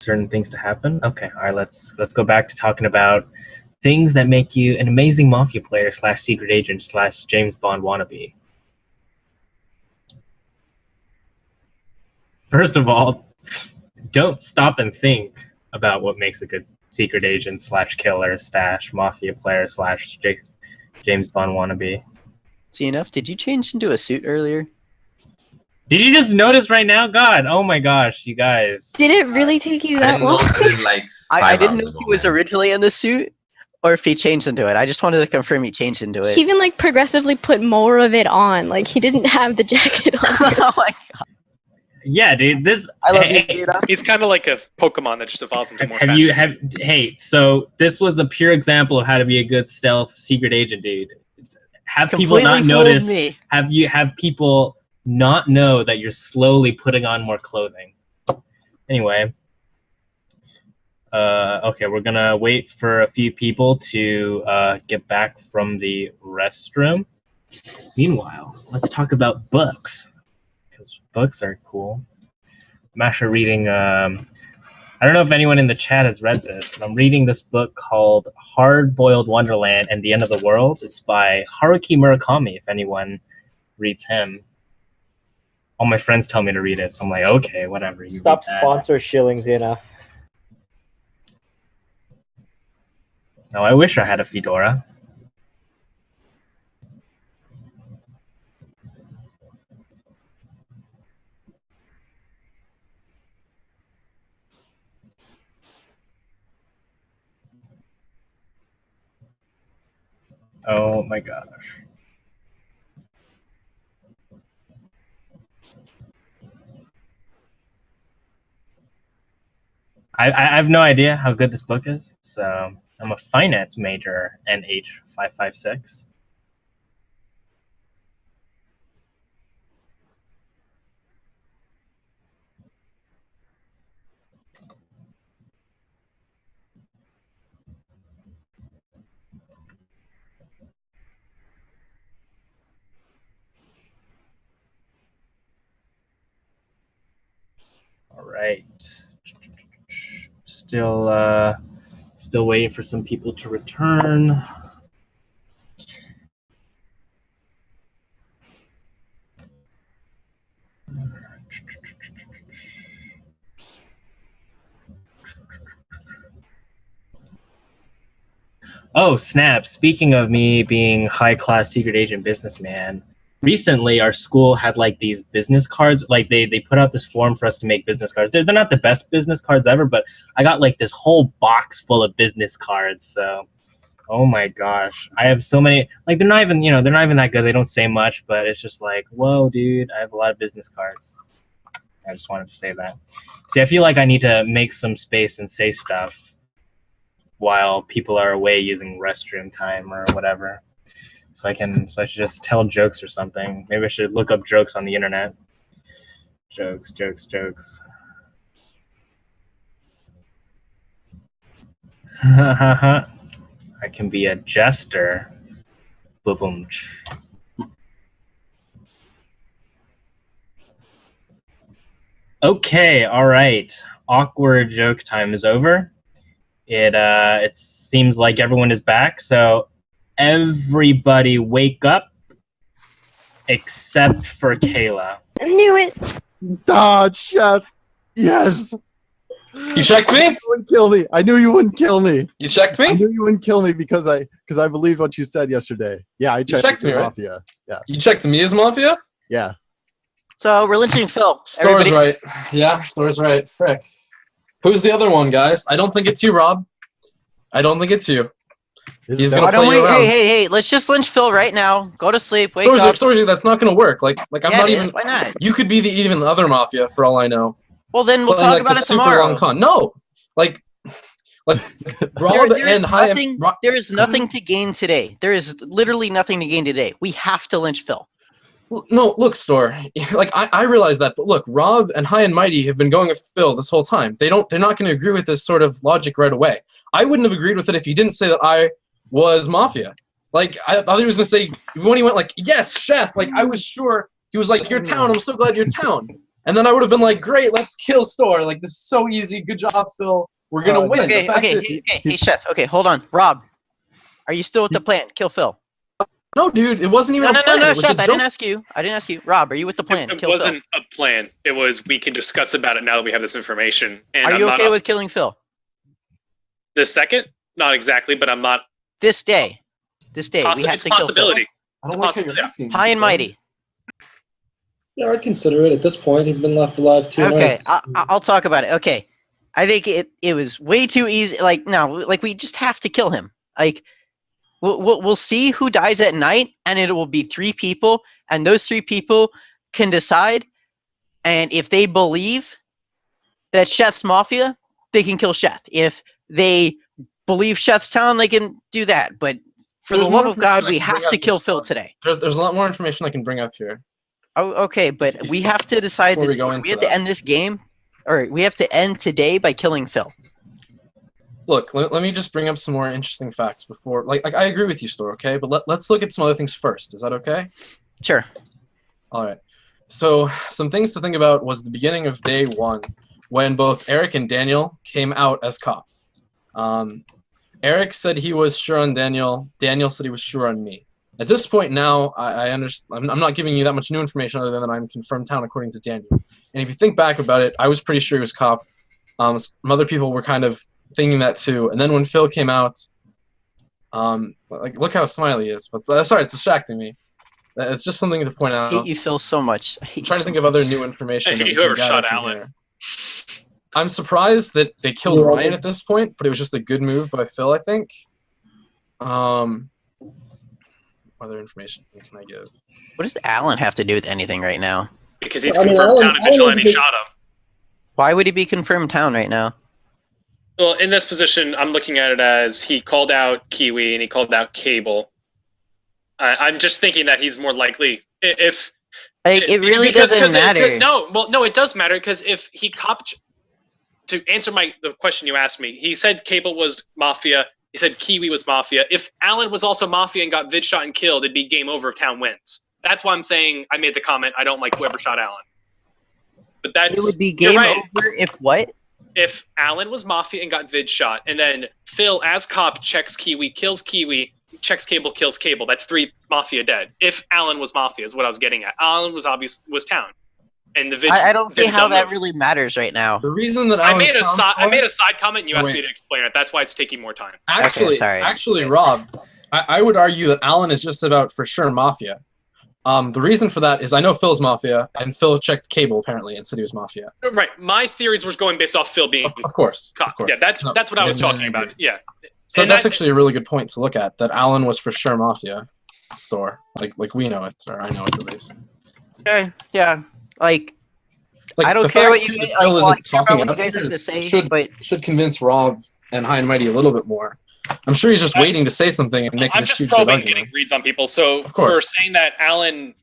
certain things to happen. Okay, all right. Let's go back to talking about things that make you an amazing Mafia player / secret agent / James Bond wannabe. First of all, don't stop and think about what makes a good secret agent / killer / Mafia player / James Bond wannabe. See enough? Did you change into a suit earlier? Did you just notice right now? God, oh my gosh, you guys. Did it really take you that long? I didn't know if he was originally in the suit or if he changed into it. I just wanted to confirm he changed into it. He even like progressively put more of it on. Like he didn't have the jacket on. Oh my god. Yeah, dude, this. I love you, Zeta. He's kind of like a Pokemon that just evolves into more fashion. Hey, so this was a pure example of how to be a good stealth secret agent, dude. Have Completely people not notice? me. Have people not know that you're slowly putting on more clothing? Anyway, okay, we're gonna wait for a few people to get back from the restroom. Meanwhile, let's talk about books. Books are cool. I'm actually reading, I don't know if anyone in the chat has read this, but I'm reading this book called Hard-Boiled Wonderland and the End of the World. It's by Haruki Murakami, if anyone reads him. All my friends tell me to read it, so I'm like, okay, whatever. Stop sponsor shillings enough. No, I wish I had a fedora. Oh my gosh. I have no idea how good this book is. So I'm a finance major, NH556. All right. Still waiting for some people to return. Oh, snap. Speaking of me being high-class secret agent businessman, recently our school had like these business cards. Like they put out this form for us to make business cards. They're not the best business cards ever, but I got like this whole box full of business cards. So, oh my gosh. I have so many. Like they're not even that good. They don't say much, but it's just like, whoa, dude, I have a lot of business cards. I just wanted to say that. See, I feel like I need to make some space and say stuff while people are away using restroom time or whatever. So I should just tell jokes or something. Maybe I should look up jokes on the internet. Jokes. I can be a jester. Boom. Okay, all right. Awkward joke time is over. It seems like everyone is back, so everybody wake up except for Kayla. I knew it. Ah, Chef. Yes. You checked me? You wouldn't kill me. I knew you wouldn't kill me. You checked I me? knew you wouldn't kill me because I believed what you said yesterday. Yeah, I checked me, right? Mafia. Yeah. You checked me as Mafia? Yeah. So we're lynching Phil. Store's Everybody- right. Yeah, Store's right. Frick. Who's the other one, guys? I don't think it's you, Rob. I don't think it's you. He's gonna Why don't play we? you around. Hey! Let's just lynch Phil right now. Go to sleep. Wake Store's up. that's not gonna work. Like I'm Yeah, not it even. is. Why not? You could be the other Mafia for all I know. Well, then we'll Playing, talk like, about the it super tomorrow. long con. No, like Rob There is and High. nothing. There is nothing to gain today. There is literally nothing to gain today. We have to lynch Phil. No, look, Store. Like I realize that, but look, Rob and High and Mighty have been going with Phil this whole time. They're not going to agree with this sort of logic right away. I wouldn't have agreed with it if he didn't say that I was Mafia. Like I thought he was going to say when he went like, yes, chef. Like I was sure he was like, your town. I'm so glad you're town. And then I would have been like, great, let's kill Store. Like, this is so easy. Good job, Phil. We're going to win. Hey, Chef. Okay, hold on. Rob, are you still with the plan? Kill Phil. No, dude, it wasn't even a plan. No, Chef, I didn't ask you. Rob, are you with the plan? It wasn't a plan. It was, we can discuss about it now that we have this information. And are you okay with killing Phil? This second? Not exactly, but I'm not. This day. We have it's to a possibility. I don't like how you're asking. High and mighty. Yeah, I'd consider it. At this point, he's been left alive 2 nights. Okay, I'll talk about it. Okay. I think it was way too easy. Like, no, like, we just have to kill him. Like, we'll see who dies at night, and it will be 3 people, and those 3 people can decide. And if they believe that Chef's Mafia, they can kill Chef. If they believe Chef's Town, they can do that. But for the love of God, we have to kill Phil today. There's a lot more information I can bring up here. Oh, okay, but we have to decide that we have to end this game, or we have to end today by killing Phil. Look, let me just bring up some more interesting facts before. Like I agree with you, Store, okay? But let's look at some other things first. Is that okay? Sure. All right. So some things to think about was the beginning of day 1, when both Eric and Daniel came out as cop. Eric said he was sure on Daniel. Daniel said he was sure on me. At this point now, I understand. I'm not giving you that much new information other than that I'm confirmed town according to Daniel. And if you think back about it, I was pretty sure he was cop. Some other people were kind of thinking that too. And then when Phil came out, like, look how smiley he is. But sorry, it's distracting me. It's just something to point out. I hate you, Phil, so much. I'm trying to think of other new information. I hate whoever shot Alan. I'm surprised that they killed Ryan at this point, but it was just a good move by Phil, I think. Other information can I give? What does Alan have to do with anything right now? Because he's confirmed town and Vigilante shot him. Why would he be confirmed town right now? Well, in this position, I'm looking at it as he called out Kiwi and he called out Cable. I'm just thinking that he's more likely if. Like, it really doesn't matter. No, it does matter because if he copped. To answer the question you asked me, he said Cable was Mafia. He said Kiwi was Mafia. If Alan was also Mafia and got vid shot and killed, it'd be game over if town wins. That's why I'm saying I made the comment. I don't like whoever shot Alan. But that's it would be game over if what? If Alan was Mafia and got vid shot, and then Phil as cop checks Kiwi, kills Kiwi, checks Cable, kills Cable. That's 3 Mafia dead. If Alan was Mafia is what I was getting at. Alan was town. And the I don't see how that really matters right now. The reason that I made a side comment and you asked me to explain it. That's why it's taking more time. Actually, Rob, I would argue that Alan is just about for sure Mafia. The reason for that is I know Phil's Mafia, and Phil checked Cable apparently and said he was Mafia. Right. My theories was going based off Phil being of course. Cop. Of course. Yeah, that's what I was talking about. Yeah. So and that's actually a really good point to look at. That Alan was for sure Mafia. Store like we know it, or I know it at least. Okay. Yeah. Like I don't care what you guys have to say, should convince Rob and High and Mighty a little bit more. I'm sure he's just waiting to say something and make this huge argument. I'm just getting reads on people. So for saying that Alan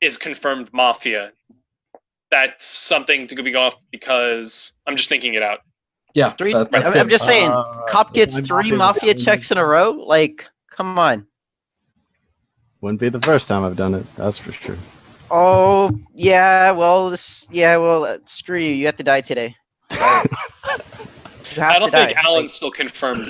is confirmed Mafia, that's something to be going off because I'm just thinking it out. Yeah, I'm just saying, cop gets 3 Mafia checks in a row. Like, come on. Wouldn't be the first time I've done it. That's for sure. Oh yeah, well, screw you. You have to die today. I don't think Alan's still confirmed.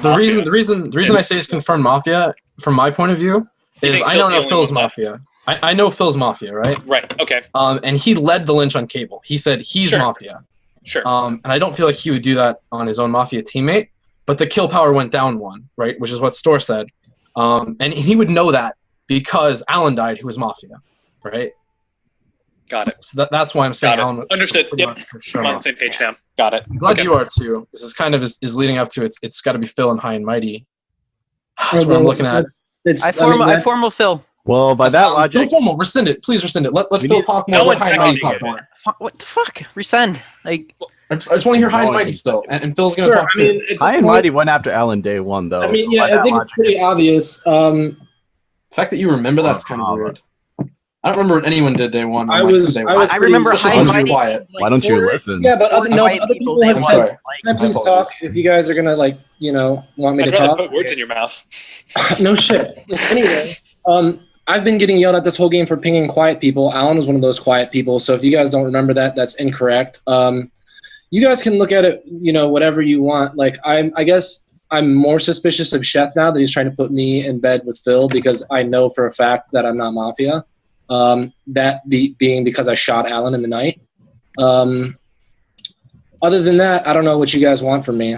The reason I say it's confirmed Mafia, from my point of view, is I know Phil's Mafia. I know Phil's Mafia, right? Right. Okay. And he led the lynch on Cable. He said he's Mafia. Sure. And I don't feel like he would do that on his own Mafia teammate. But the kill power went down 1, right? Which is what Store said. And he would know that because Alan died, who was Mafia, right? Got it. So that's why I'm saying Alan was understood. Yep. I'm on the same page now. Got it. I'm glad you are too. This is kind of is leading up to it's got to be Phil and High and Mighty. That's what I'm looking at. I formal Phil. Well, by that logic, no formal. Rescind it, please rescind it. Let Phil talk more. Let High and Mighty talk more. What the fuck? Rescind. Like, I just want to hear High and Mighty still, and Phil's gonna talk too. High and Mighty went after Alan day 1 though. I mean, yeah, I think it's pretty obvious. The fact that you remember that's kind of weird. I don't remember what anyone did day 1. I remember High and Mighty. Why don't you listen? Yeah, but other people have said. Can I please talk? If you guys are gonna want me to talk. Put words in your mouth. No shit. Anyway, I've been getting yelled at this whole game for pinging quiet people. Alan was one of those quiet people. So if you guys don't remember that, that's incorrect. You guys can look at it, whatever you want. Like, I guess I'm more suspicious of Chef now that he's trying to put me in bed with Phil because I know for a fact that I'm not Mafia. Being because I shot Alan in the night. Other than that, I don't know what you guys want from me.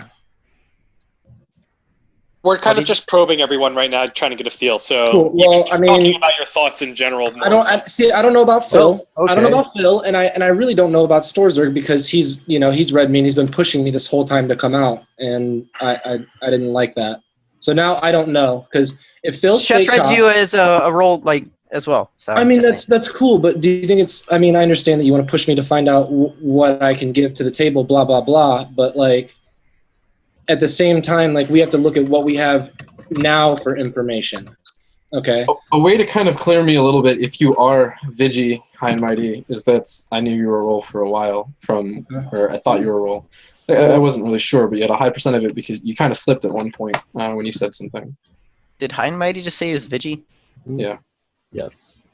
We're kind of just probing everyone right now, trying to get a feel. So, cool. Well, talking about your thoughts in general. I don't know about Phil. Okay. I don't know about Phil, and I really don't know about Storzerg because he's read me and he's been pushing me this whole time to come out, and I didn't like that. So now I don't know because if Phil's Chef read you as a role like as well. So I mean that's cool, but do you think it's? I mean, I understand that you want to push me to find out what I can give to the table, blah blah blah, but like. At the same time, like we have to look at what we have now for information. Okay. A way to kind of clear me a little bit, if you are Vigi High and Mighty, is that I knew you were a role for a while or I thought you were a role. I wasn't really sure, but you had a high percent of it because you kind of slipped at one point when you said something. Did High and Mighty just say he was Vigi? Yeah. Yes.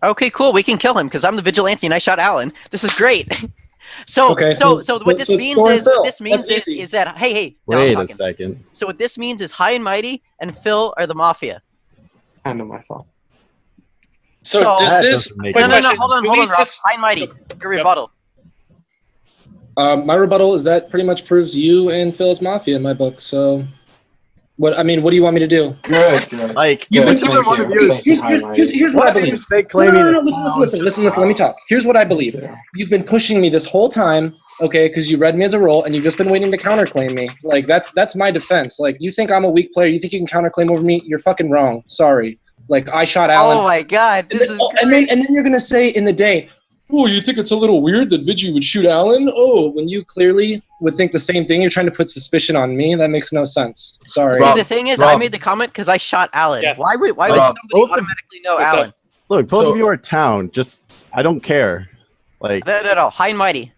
Okay, cool. We can kill him because I'm the vigilante and I shot Alan. This is great. So what this means is that hey. Wait a second. So what this means is High and Mighty and Phil are the Mafia. Kind of my thought. So does this? No, hold on, Rob. High and Mighty, your rebuttal. My rebuttal is that pretty much proves you and Phil is Mafia in my book. So, what do you want me to do? Good. Like Here's what I believe. No, listen. Let me talk. Here's what I believe. You've been pushing me this whole time, okay? Because you read me as a role, and you've just been waiting to counterclaim me. Like that's my defense. Like you think I'm a weak player? You think you can counterclaim over me? You're fucking wrong. Sorry. Like I shot Alan. Oh my god, and then you're gonna say in the day, oh, you think it's a little weird that Vigi would shoot Alan? Oh, when you clearly would think the same thing, you're trying to put suspicion on me. That makes no sense. Sorry. See, the thing is, I made the comment because I shot Alan. Yeah. Why would somebody automatically know Alan? Look, both of you are town. Just, I don't care. Like No. High and Mighty.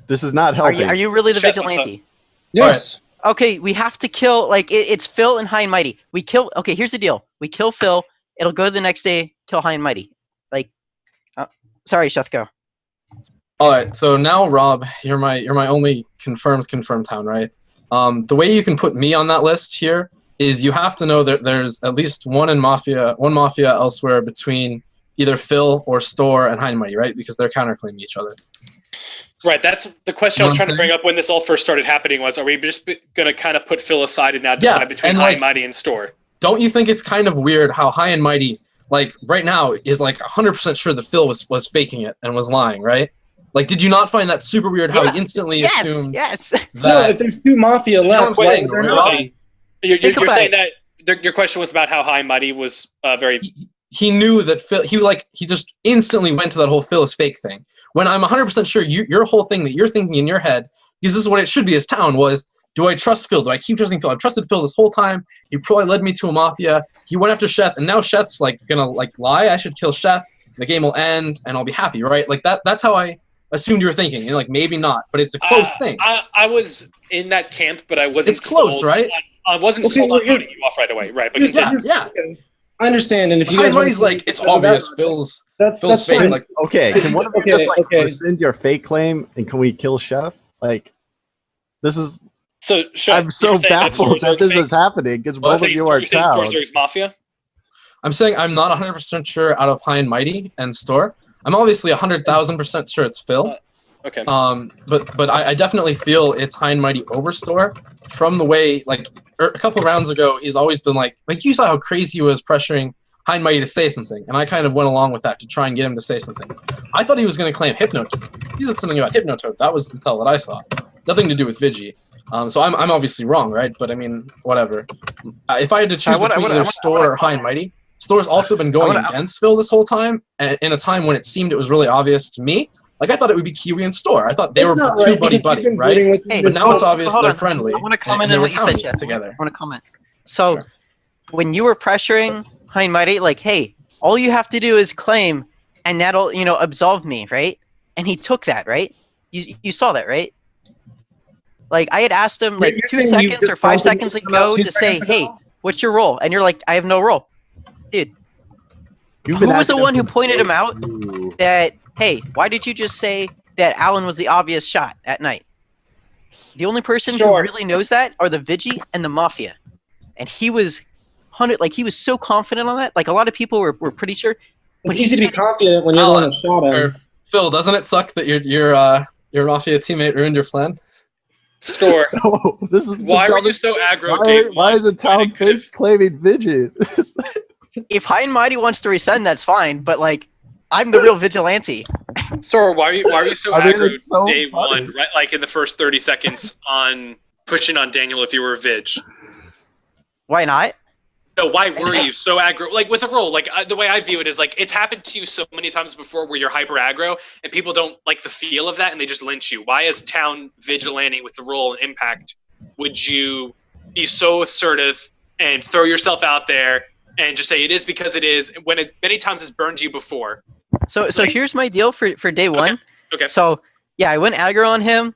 This is not helping. Are you really the vigilante? Yes. Right. Okay, we have to kill. Like it's Phil and High and Mighty. We kill. Okay, here's the deal. We kill Phil. It'll go the next day. Kill High and Mighty. Like, sorry, Sheth, go. All right, so now Rob, you're my only confirmed town, right? The way you can put me on that list here is you have to know that there's at least one Mafia elsewhere between either Phil or Store and High and Mighty, right? Because they're counterclaiming each other. Right, that's the question I was trying to bring up when this all first started happening was, are we just going to kind of put Phil aside and now decide between High and Mighty and Store? Don't you think it's kind of weird how High and Mighty, like right now, is like 100% sure that Phil was faking it and was lying, right? Like, did you not find that super weird how he instantly assumed that... No, if there's two Mafia left, you're saying that your question was about how High and Mighty was very... He knew that Phil... He just instantly went to that whole Phil is fake thing. When I'm 100% sure your whole thing that you're thinking in your head, because this is what it should be as town, was, do I trust Phil? Do I keep trusting Phil? I've trusted Phil this whole time. He probably led me to a Mafia. He went after Sheth, and now Sheth's like gonna lie. I should kill Sheth. The game will end, and I'll be happy, right? Like that's how I assumed you were thinking. You're like, maybe not, but it's a close thing. I was in that camp, but I wasn't. It's close, right? I wasn't sold on voting you off right away, right? But yeah. I understand, and if you guys he's like, it's obvious Phil's fake. Fine. Like, okay, can one of you just rescind your fake claim, and can we kill Chef? Like, this is. So I'm so baffled that this is happening because both of you are town. Mafia. I'm saying I'm not 100% sure out of High and Mighty and Store. I'm obviously 100,000% sure it's Phil. Okay. But I definitely feel it's High and Mighty over Store from the way, like, a couple of rounds ago, he's always been like you saw how crazy he was pressuring High and Mighty to say something, and I kind of went along with that to try and get him to say something. I thought he was going to claim Hypnotoad. He said something about Hypnotoad. That was the tell that I saw. Nothing to do with Vigi. So I'm obviously wrong, right? But I mean, whatever. If I had to choose between either Store or High and Mighty, Store's also been going against Phil this whole time, and in a time when it seemed it was really obvious to me. Like, I thought it would be Kiwi and Store. I thought they were two buddy-buddy, right? Hey, but now it's obvious they're friendly. I want to comment on what you said, Jeff. Together. I want to comment. So, when you were pressuring High and Mighty, like, hey, all you have to do is claim, and that'll, absolve me, right? And he took that, right? You saw that, right? Like, I had asked him, like, 2 seconds or 5 seconds ago to say, hey, what's your role? And you're like, I have no role. Dude. You've been Who was the acting one who for pointed him out Ooh. that, hey, why did you just say that Alan was the obvious shot at night? The only person who Sure. really knows that are the Vigi and the Mafia. And he was he was so confident on that. Like, a lot of people were pretty sure. It's easy to be confident when you're the one that shot him. Or, Phil, doesn't it suck that your Mafia teammate ruined your plan? Store. Oh, this is Why were you so aggro? why is a town claiming Vidget? If High and Mighty wants to resend, that's fine. But, like, I'm the real vigilante. Store, why are you so I mean, aggro it's so day funny. one, right? Like in the first 30 seconds on pushing on Daniel if you were Vig? Why not? No, why were you so aggro? Like with a role, like the way I view it is like it's happened to you so many times before where you're hyper aggro and people don't like the feel of that and they just lynch you. Why, as town vigilante with the role and impact, would you be so assertive and throw yourself out there and just say it is because it is when it many times has burned you before? So here's my deal for day one. Okay. So, yeah, I went aggro on him.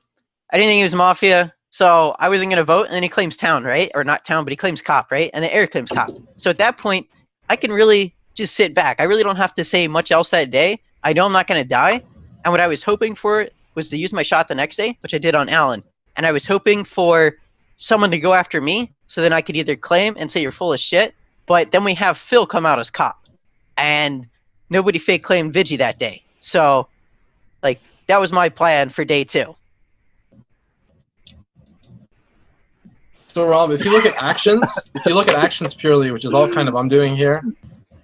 I didn't think he was Mafia. So I wasn't going to vote, and then he claims town, right? Or not town, but he claims cop, right? And then Eric claims cop. So at that point, I can really just sit back. I really don't have to say much else that day. I know I'm not going to die. And what I was hoping for was to use my shot the next day, which I did on Alan. And I was hoping for someone to go after me, so then I could either claim and say you're full of shit, but then we have Phil come out as cop. And nobody fake claimed Vigi that day. So, like, that was my plan for day two. So Rob, if you look at actions purely, which is all kind of I'm doing here,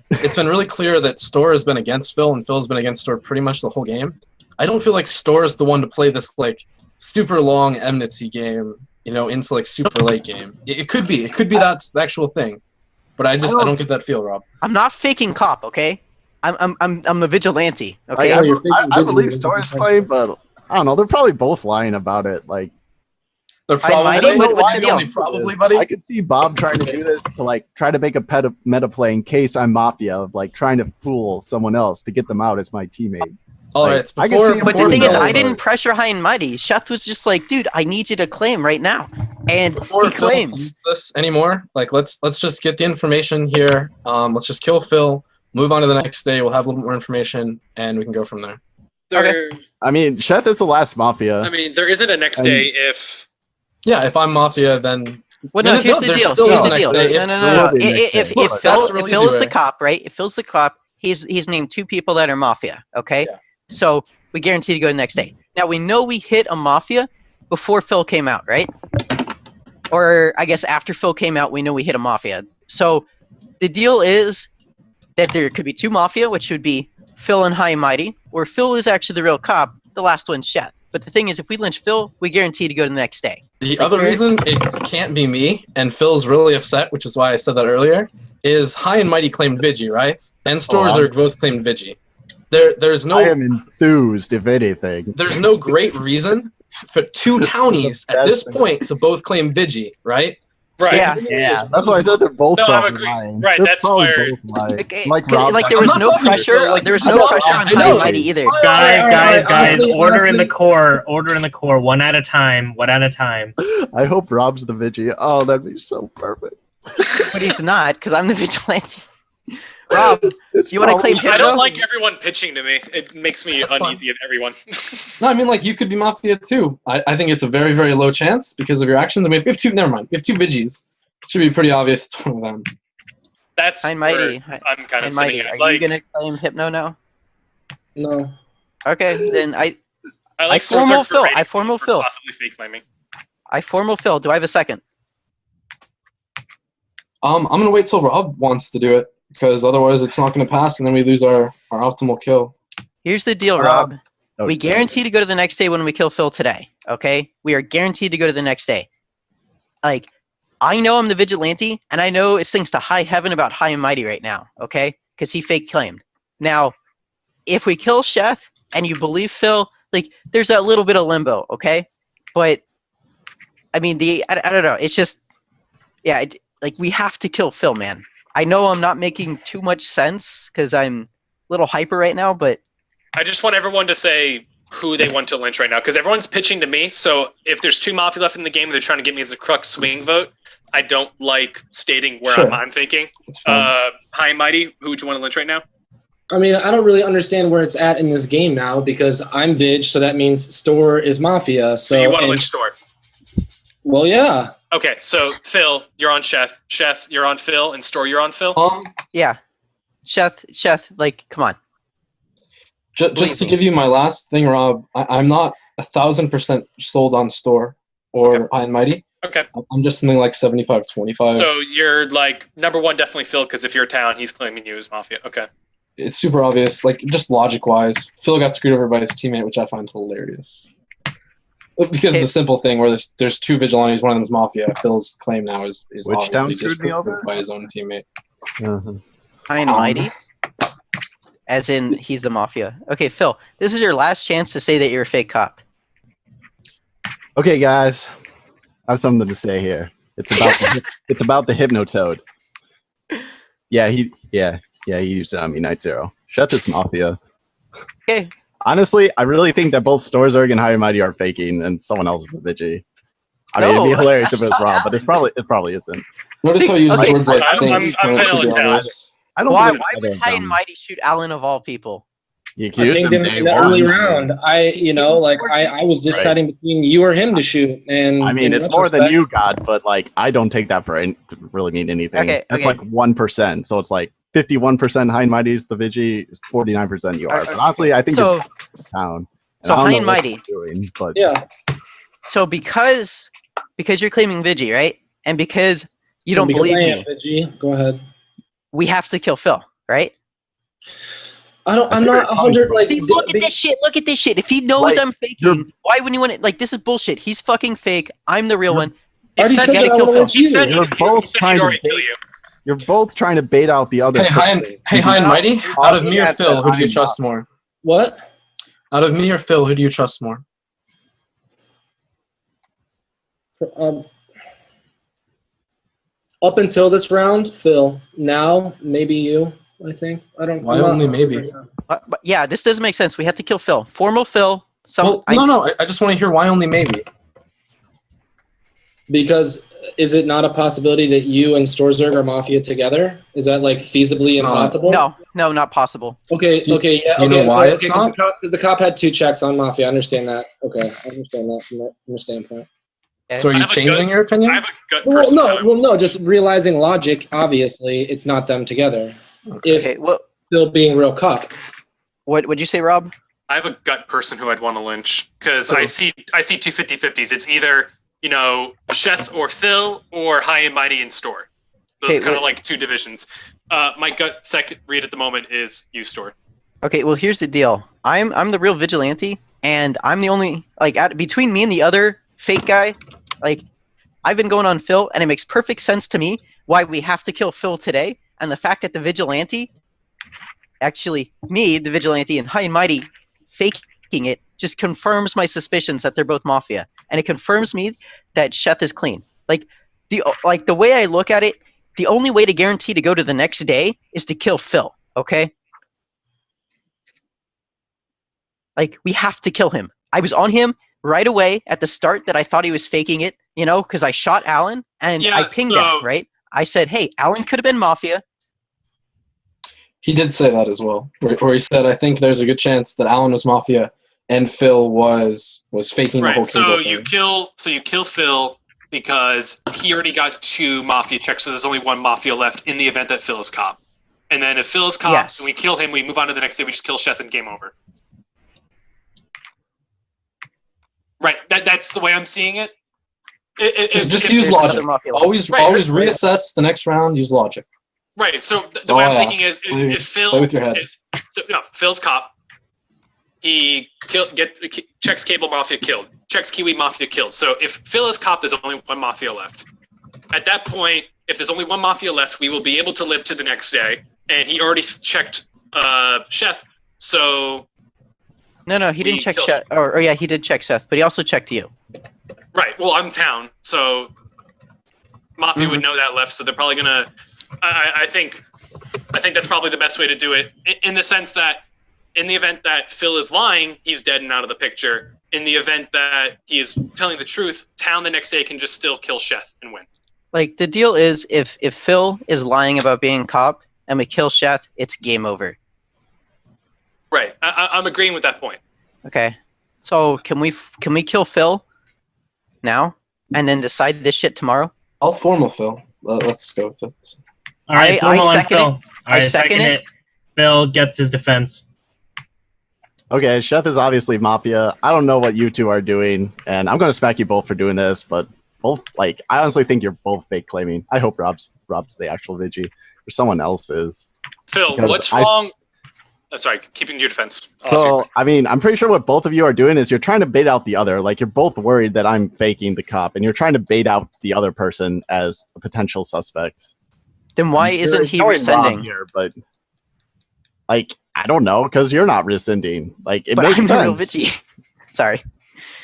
it's been really clear that Store has been against Phil and Phil's been against Store pretty much the whole game. I don't feel like Store is the one to play this like super long enmity game, you know, into like super late game. It could be that's the actual thing, but I don't get that feel, Rob. I'm not faking cop, okay? I'm a vigilante, okay? I believe Store's claim, but I don't know. They're probably both lying about it. Like, They're Mighty, probably what's the deal? probably, buddy. I could see Bob trying to do this to like try to make a meta play in case I'm Mafia, of like trying to fool someone else to get them out as my teammate. All Like, right, I can see him But the thing is, Phil, I didn't but- pressure High and Mighty. Sheth was just like, dude, I need you to claim right now. And Before he Phil claims. does this anymore, like let's just get the information here. Let's just kill Phil, move on to the next day. We'll have a little bit more information, and we can go from there. There, I mean, Sheth is the last Mafia. I mean, there isn't a next day if Yeah, if I'm Mafia, then Well, no, here's the there's deal. still Here's no the deal. next day. No, no, no, no. If Look, Phil that's a really if Phil's easy the way. cop, right? If Phil's the cop, he's named two people that are Mafia, okay? Yeah. So we guarantee to go the next day. Now, we know we hit a Mafia before Phil came out, right? Or I guess after Phil came out, we know we hit a Mafia. So the deal is that there could be two Mafia, which would be Phil and High and Mighty, or Phil is actually the real cop, the last one's Sheth. But the thing is, if we lynch Phil, we guarantee to go to the next day. The Like, other Eric- reason it can't be me, and Phil's really upset, which is why I said that earlier, is High and Mighty claimed Vigi, right? And Stores Oh, are both claimed Vigi. There's I no am enthused, if anything. there's no great reason for two townies at this point to both claim Vigi, right? right. Yeah. Yeah, that's why I said they're both No, I'm probably agreeing. lying. Right, They're that's probably where- both lying. Okay, Like 'cause, Rob like said. there was I'm no not talking to you, pressure. Phil, like, There was I'm no not- pressure on I High know. and Mighty either. Guys, honestly, order in the core. Order in the core, one at a time. One at a time. I hope Rob's the Vigi. Oh, that'd be so perfect. But he's not, because I'm the vigilante. Rob, It's you want to probably- claim I don't Hypno? like everyone pitching to me. It makes me That's uneasy of everyone. No, I mean like you could be Mafia too. I think it's a very, very low chance because of your actions. I mean, if you have two, never mind. We have two Vigis. Should be pretty obvious it's one of them. That's High and where Mighty. I'm kind High of Mighty, sitting are at. you Like, gonna claim Hypno now? No. Okay, then I like formal Sorcerer for Phil. rating I formal for Phil. Possibly fake claiming. formal Phil. Do I have a second? I'm gonna wait till Rob wants to do it because otherwise it's not gonna pass and then we lose our optimal kill. Here's the deal, Rob. Rob. Okay. We guarantee to go to the next day when we kill Phil today. Okay? We are guaranteed to go to the next day. Like, I know I'm the vigilante, and I know it's thanks to high heaven about High and Mighty right now, okay? Because he fake claimed. Now, if we kill Sheth and you believe Phil, like, there's that little bit of limbo, okay? But, I mean, I don't know. It's just, yeah, like, we have to kill Phil, man. I know I'm not making too much sense because I'm a little hyper right now, but I just want everyone to say who they want to lynch right now because everyone's pitching to me. So if there's two Mafia left in the game and they're trying to get me as a crux swing vote, I don't like stating where Sure. I'm thinking. It's fine. High and Mighty, who would you want to lynch right now? I mean, I don't really understand where it's at in this game now because I'm Vig, so that means Store is Mafia. So you want to lynch Store? Well, yeah. Okay, so Phil, you're on Chef. Chef, you're on Phil, and Store, you're on Phil. Yeah, Chef, like, come on. Just to give you my last thing, Rob, I'm not 1,000% sold on Store or High and Mighty. Okay. I'm just something like 75-25. So you're like number one, definitely Phil, because if you're town, he's claiming you as Mafia. Okay. It's super obvious, like just logic-wise. Phil got screwed over by his teammate, which I find hilarious. Because of the simple thing where there's two vigilantes, one of them is Mafia. Phil's claim now is Which obviously screwed just me over? by his own teammate. High and Mighty? As in, he's the Mafia. Okay, Phil, this is your last chance to say that you're a fake cop. Okay, guys, I have something to say here. It's about the Hypnotoad. Yeah, he used it on me, Night Zero. Shut this Mafia. Okay. Honestly, I really think that both Storzerg and High and Mighty are faking, and someone else is the Vigi. I mean, it'd be hilarious if it was Rob, but it probably isn't. Notice how you use words like I'm think. vanilla town. I don't Why believe would either High of and them. Mighty shoot Alan of all people? You I accused think him in day the one. early round, I was deciding between you or him to shoot. And I mean, in it's more than retrospect- you got, but like, I don't take that to really mean anything. Okay, It's okay. like 1%, so it's like 51% High and Mighty is the Vigi, 49% you are. But honestly, I think So, it's town. so I don't High know and what Mighty. you're doing, but Yeah. So because you're claiming Vigi, right? And because you don't Because believe I am me, Vigi. Go ahead. we have to kill Phil, right? I'm not 100. Like, See, look at this shit. Look at this shit. If he knows Like, I'm faking, why wouldn't you want it? Like, this is bullshit. He's fucking fake. I'm the real one. I already He said gotta that I kill wanna Phil. let He you. said You're both he said trying he'd to already kill you. you're both trying to bait out the other. Hey, High and Mighty, out of me or Phil, who do you trust more? What? Out of me or Phil, who do you trust more? Up until this round, Phil. Now, maybe you. I think. I don't. Why I'm not only maybe? 100%. But yeah, this doesn't make sense. We have to kill Phil. Formal Phil. Well, no. I just want to hear why only maybe. Because is it not a possibility that you and Storzerg are Mafia together? Is that like feasibly It's not. impossible? No, not possible. Okay. Do you- Okay. Yeah. do you know okay, why okay, it's because not? Because the cop had 2 checks on Mafia. I understand that. Okay, I understand that from a standpoint. So are I you have a changing gut- your opinion? I have a gut Well, person. no. Just realizing logic. Obviously, it's not them together. If Okay, well, still being real cop. what would you say, Rob? I have a gut person who I'd want to lynch because I see two 50-50s. It's either Sheth or Phil or High and Mighty in Store. Those Okay, kind of well- like 2 divisions. My gut second read at the moment is you Store. Okay, well, here's the deal. I'm the real vigilante, and I'm the only between me and the other fake guy. Like, I've been going on Phil, and it makes perfect sense to me why we have to kill Phil today. And the fact that the vigilante, actually me, the vigilante, and High and Mighty faking it, just confirms my suspicions that they're both Mafia, and it confirms me that Sheth is clean. Like the way I look at it, the only way to guarantee to go to the next day is to kill Phil. Okay. Like, we have to kill him. I was on him right away at the start that I thought he was faking it, because I shot Alan and Yeah, I pinged so- that, right? I said, hey, Alan could have been Mafia. He did say that as well, where he said, "I think there's a good chance that Alan was Mafia and Phil was faking the whole Right. So Cable you thing." kill Phil because he already got 2 Mafia checks, so there's only 1 Mafia left in the event that Phil is cop. And then if Phil is cop Yes. and we kill him, we move on to the next day. We just kill Sheth and game over. Right. That's the way I'm seeing it. Just use there's logic. another Mafia left. Always Right. reassess the next round. Use logic. Right. So the all way I I'm thinking ask. is Play- if Phil play with your head. Phil's cop, he checks Cable Mafia killed, checks Kiwi Mafia killed. So if Phil is cop, there's only 1 Mafia left. At that point, if there's only 1 Mafia left, we will be able to live to the next day. And he already checked Sheth, so No, he didn't We check killed- Seth. Or yeah, he did check Seth, but he also checked you. right. Well, I'm town, so Mafia would know that left. So they're probably gonna. I think that's probably the best way to do it, in the sense that in the event that Phil is lying, he's dead and out of the picture. In the event that he is telling the truth, town the next day can just still kill Sheth and win. Like, the deal is, if Phil is lying about being cop and we kill Sheth, it's game over. Right. I'm agreeing with that point. Okay. So can we kill Phil now and then decide this shit tomorrow? I'll formal Phil. Let's go with it. All right, I formal on second Phil. it. All I right, second it. Phil gets his defense. Okay, Chef is obviously Mafia. I don't know what you two are doing, and I'm going to smack you both for doing this, but both, like, I honestly think you're both fake claiming. I hope Rob's the actual Vigi, or someone else is. Phil, Because what's wrong? Sorry, keeping your defense. So, I mean, I'm pretty sure what both of you are doing is you're trying to bait out the other. Like, you're both worried that I'm faking the cop, and you're trying to bait out the other person as a potential suspect. Then why isn't he rescinding? Here, but, like, I don't know, because you're not rescinding. Like, it But makes I'm sense. the real Vigi. Sorry.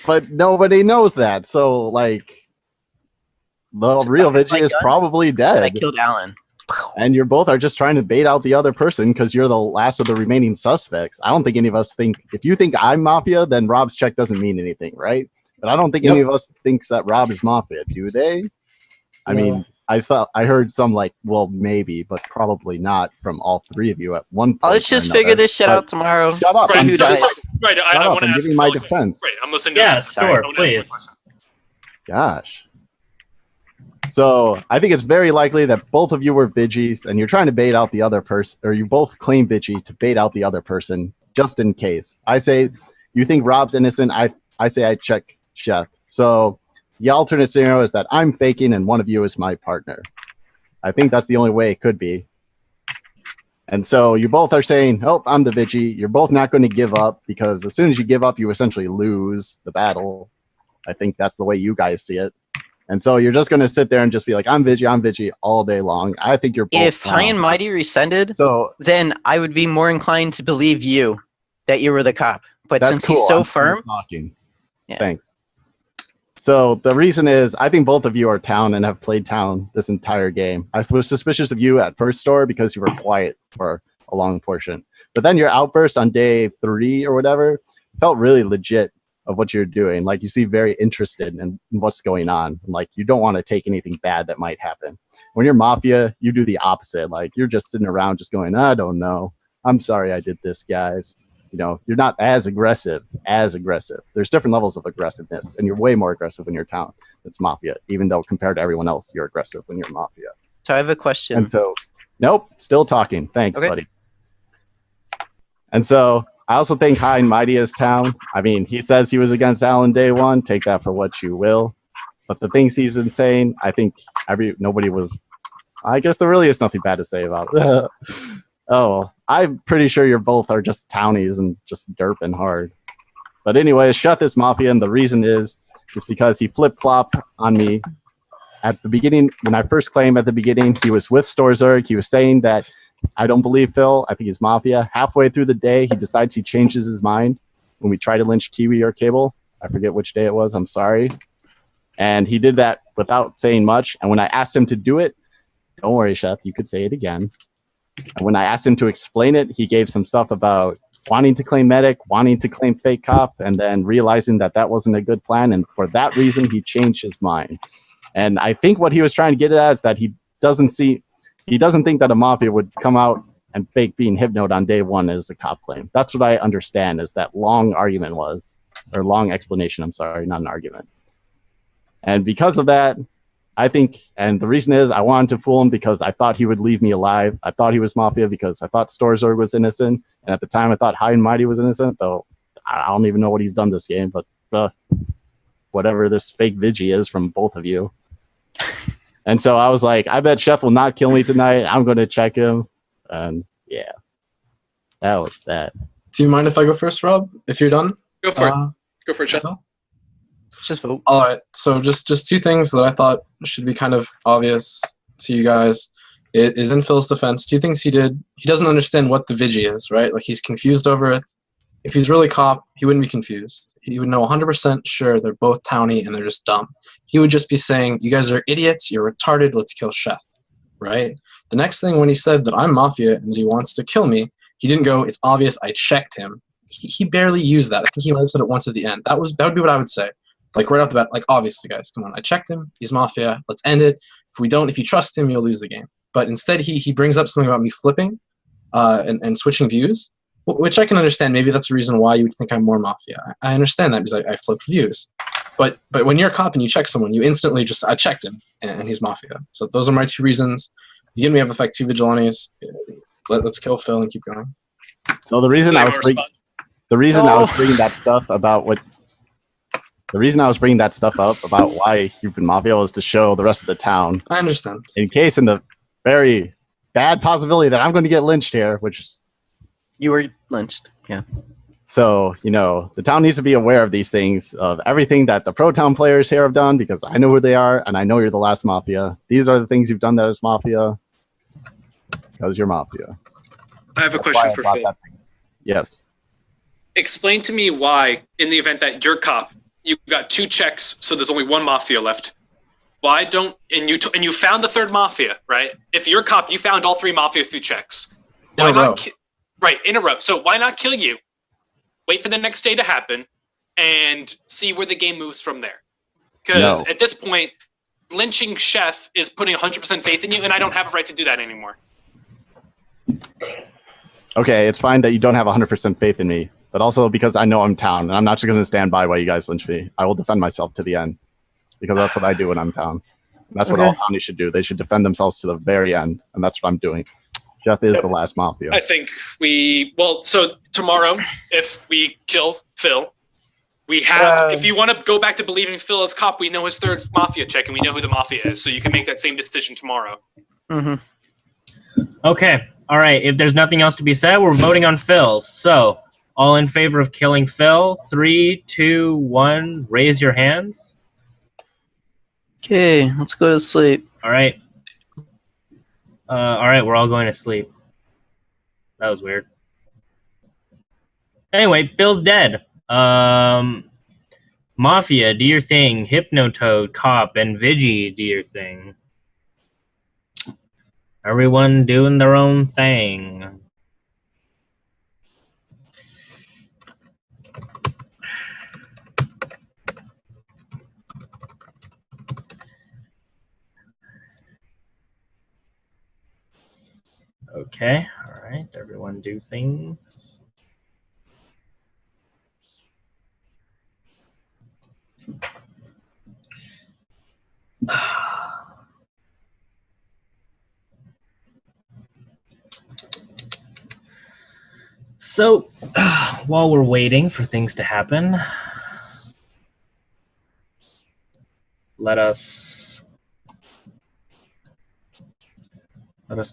But nobody knows that, so, like, the real Vigi is probably I dead. killed Alan. And you both are just trying to bait out the other person because you're the last of the remaining suspects. I don't think any of us think, if you think I'm Mafia, then Rob's check doesn't mean anything, right? But I don't think any of us thinks that Rob is Mafia, do they? I mean, I heard some like, well, maybe, but probably not from all three of you at one point. Let's just figure this shit out tomorrow. Shut up. See I'm who sorry. dies. Right, Shut I up. want to I'm ask giving my Phil a defense. Right, I'm listening. Yeah, to Store, please. Gosh. So I think it's very likely that both of you were Vigis and you're trying to bait out the other person, or you both claim Vigi to bait out the other person just in case. I say you think Rob's innocent. I say I check Chef. So the alternate scenario is that I'm faking and one of you is my partner. I think that's the only way it could be. And so you both are saying, oh, I'm the Vigi. You're both not going to give up because as soon as you give up, you essentially lose the battle. I think that's the way you guys see it. And so you're just going to sit there and just be like, I'm Vigi all day long. I think you're both If down. High and Mighty rescinded, So then I would be more inclined to believe you that you were the cop. But that's since cool. he's so I'm still firm, talking. Yeah. Thanks. So the reason is I think both of you are Town and have played Town this entire game. I was suspicious of you at first, Store, because you were quiet for a long portion. But then your outburst on day 3 or whatever felt really legit of what you're doing. Like you seem very interested in what's going on. Like you don't want to take anything bad that might happen. When you're Mafia, you do the opposite. Like you're just sitting around just going, I don't know. I'm sorry I did this, guys. You know, you're not as aggressive. There's different levels of aggressiveness, and you're way more aggressive when you're Town. It's Mafia, even though compared to everyone else, you're aggressive when you're Mafia. so I have a question. And so, nope, still talking. Thanks, Okay. buddy. And so, I also think High and Mighty is Town. I mean, he says he was against Alan day 1. Take that for what you will. But the things he's been saying, I think nobody was. I guess there really is nothing bad to say about it. Oh, I'm pretty sure you're both are just townies and just derping hard. But anyway, Sheth is Mafia, and the reason is because he flip-flopped on me at the beginning. When I first claimed at the beginning, he was with Storzerg. He was saying that I don't believe Phil. I think he's Mafia. Halfway through the day, he decides he changes his mind when we try to lynch Kiwi or Cable. I forget which day it was. I'm sorry. And he did that without saying much. And when I asked him to do it, don't worry, Chef, you could say it again. And when I asked him to explain it, he gave some stuff about wanting to claim medic, wanting to claim fake cop, and then realizing that that wasn't a good plan. And for that reason, he changed his mind. And I think what he was trying to get at is that he doesn't think that a Mafia would come out and fake being hypnoed on day 1 as a cop claim. That's what I understand is that long explanation, I'm sorry, not an argument. And because of that, I think, and the reason is I wanted to fool him because I thought he would leave me alive. I thought he was Mafia because I thought Storzerg was innocent. And at the time I thought High and Mighty was innocent, though I don't even know what he's done this game, but whatever this fake Vigi is from both of you. And so I was like, I bet Chef will not kill me tonight. I'm going to check him. And yeah, that was that. Do you mind if I go first, Rob? If you're done? Go for it. Go for it, Chef. Just vote. All right. So just 2 things that I thought should be kind of obvious to you guys. It is in Phil's defense. 2 things he did. He doesn't understand what the Vigi is, right? Like he's confused over it. If he's really cop, he wouldn't be confused. He would know 100% sure they're both towny and they're just dumb. He would just be saying, you guys are idiots, you're retarded, let's kill Chef, right? The next thing when he said that I'm Mafia and that he wants to kill me, he didn't go, it's obvious, I checked him. He barely used that. I think he might have said it once at the end. That would be what I would say. Like right off the bat, like obviously guys, come on, I checked him, he's Mafia, let's end it. If you trust him, you'll lose the game. But instead he brings up something about me flipping and switching views. Which I can understand. Maybe that's the reason why you would think I'm more Mafia. I understand that because I flipped views. But when you're a cop and you check someone, you instantly just, I checked him, and he's Mafia. So those are my two reasons. Again, we have the fact 2 vigilantes. Let's kill Phil and keep going. So the reason I was bringing that stuff about what. The reason I was bringing that stuff up about why you've been Mafia was to show the rest of the town. I understand. In case in the very bad possibility that I'm going to get lynched here, which... You were lynched, yeah. So, the town needs to be aware of these things, of everything that the Pro Town players here have done, because I know who they are, and I know you're the last Mafia. These are the things you've done that is Mafia, because you're Mafia. I have a question for Phil. Yes. Explain to me why, in the event that you're cop, you got 2 checks, so there's only 1 Mafia left. Why don't and you found the 3rd Mafia, right? If you're cop, you found all 3 Mafia through checks. Why not? Right, in a row. So why not kill you? Wait for the next day to happen, and see where the game moves from there. Because at this point, lynching Chef is putting 100% faith in you, and I don't have a right to do that anymore. Okay, it's fine that you don't have 100% faith in me, but also because I know I'm town, and I'm not just going to stand by while you guys lynch me. I will defend myself to the end, because that's what I do when I'm town. And that's what all townies should do. They should defend themselves to the very end, and that's what I'm doing. Jeff is the last Mafia. I think so tomorrow, if we kill Phil, we have, if you want to go back to believing Phil as cop, we know his 3rd Mafia check, and we know who the Mafia is, so you can make that same decision tomorrow. Mm-hmm. Okay. All right. If there's nothing else to be said, we're voting on Phil. So, all in favor of killing Phil? 3, 2, 1. Raise your hands. Okay, let's go to sleep. All right. All right. We're all going to sleep. That was weird. Anyway, Phil's dead. Mafia, do your thing. Hypnotoad, Cop, and Vigi, do your thing. Everyone doing their own thing. Okay, all right. Everyone do things. So, while we're waiting for things to happen, let us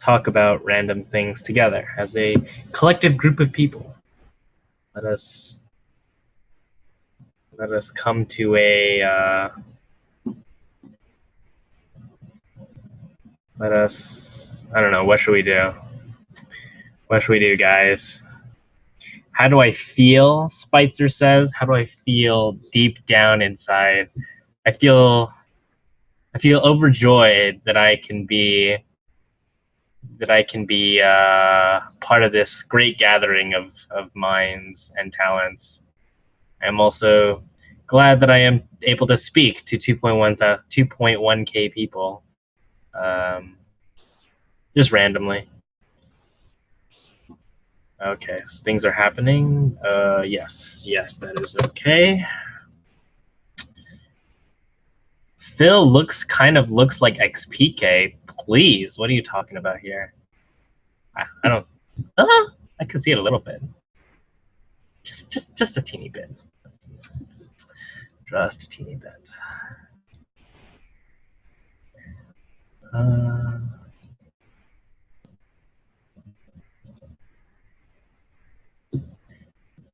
talk about random things together as a collective group of people. Let us come to a I don't know, what should we do? What should we do, guys? How do I feel? Spitzer says. How do I feel deep down inside? I feel overjoyed that I can be part of this great gathering of minds and talents. I'm also glad that I am able to speak to 2.1K people, just randomly. Okay, so things are happening. Yes, that is okay. Phil looks like XPK. Please, what are you talking about here? I don't. I can see it a little bit. Just a teeny bit. Just a teeny bit.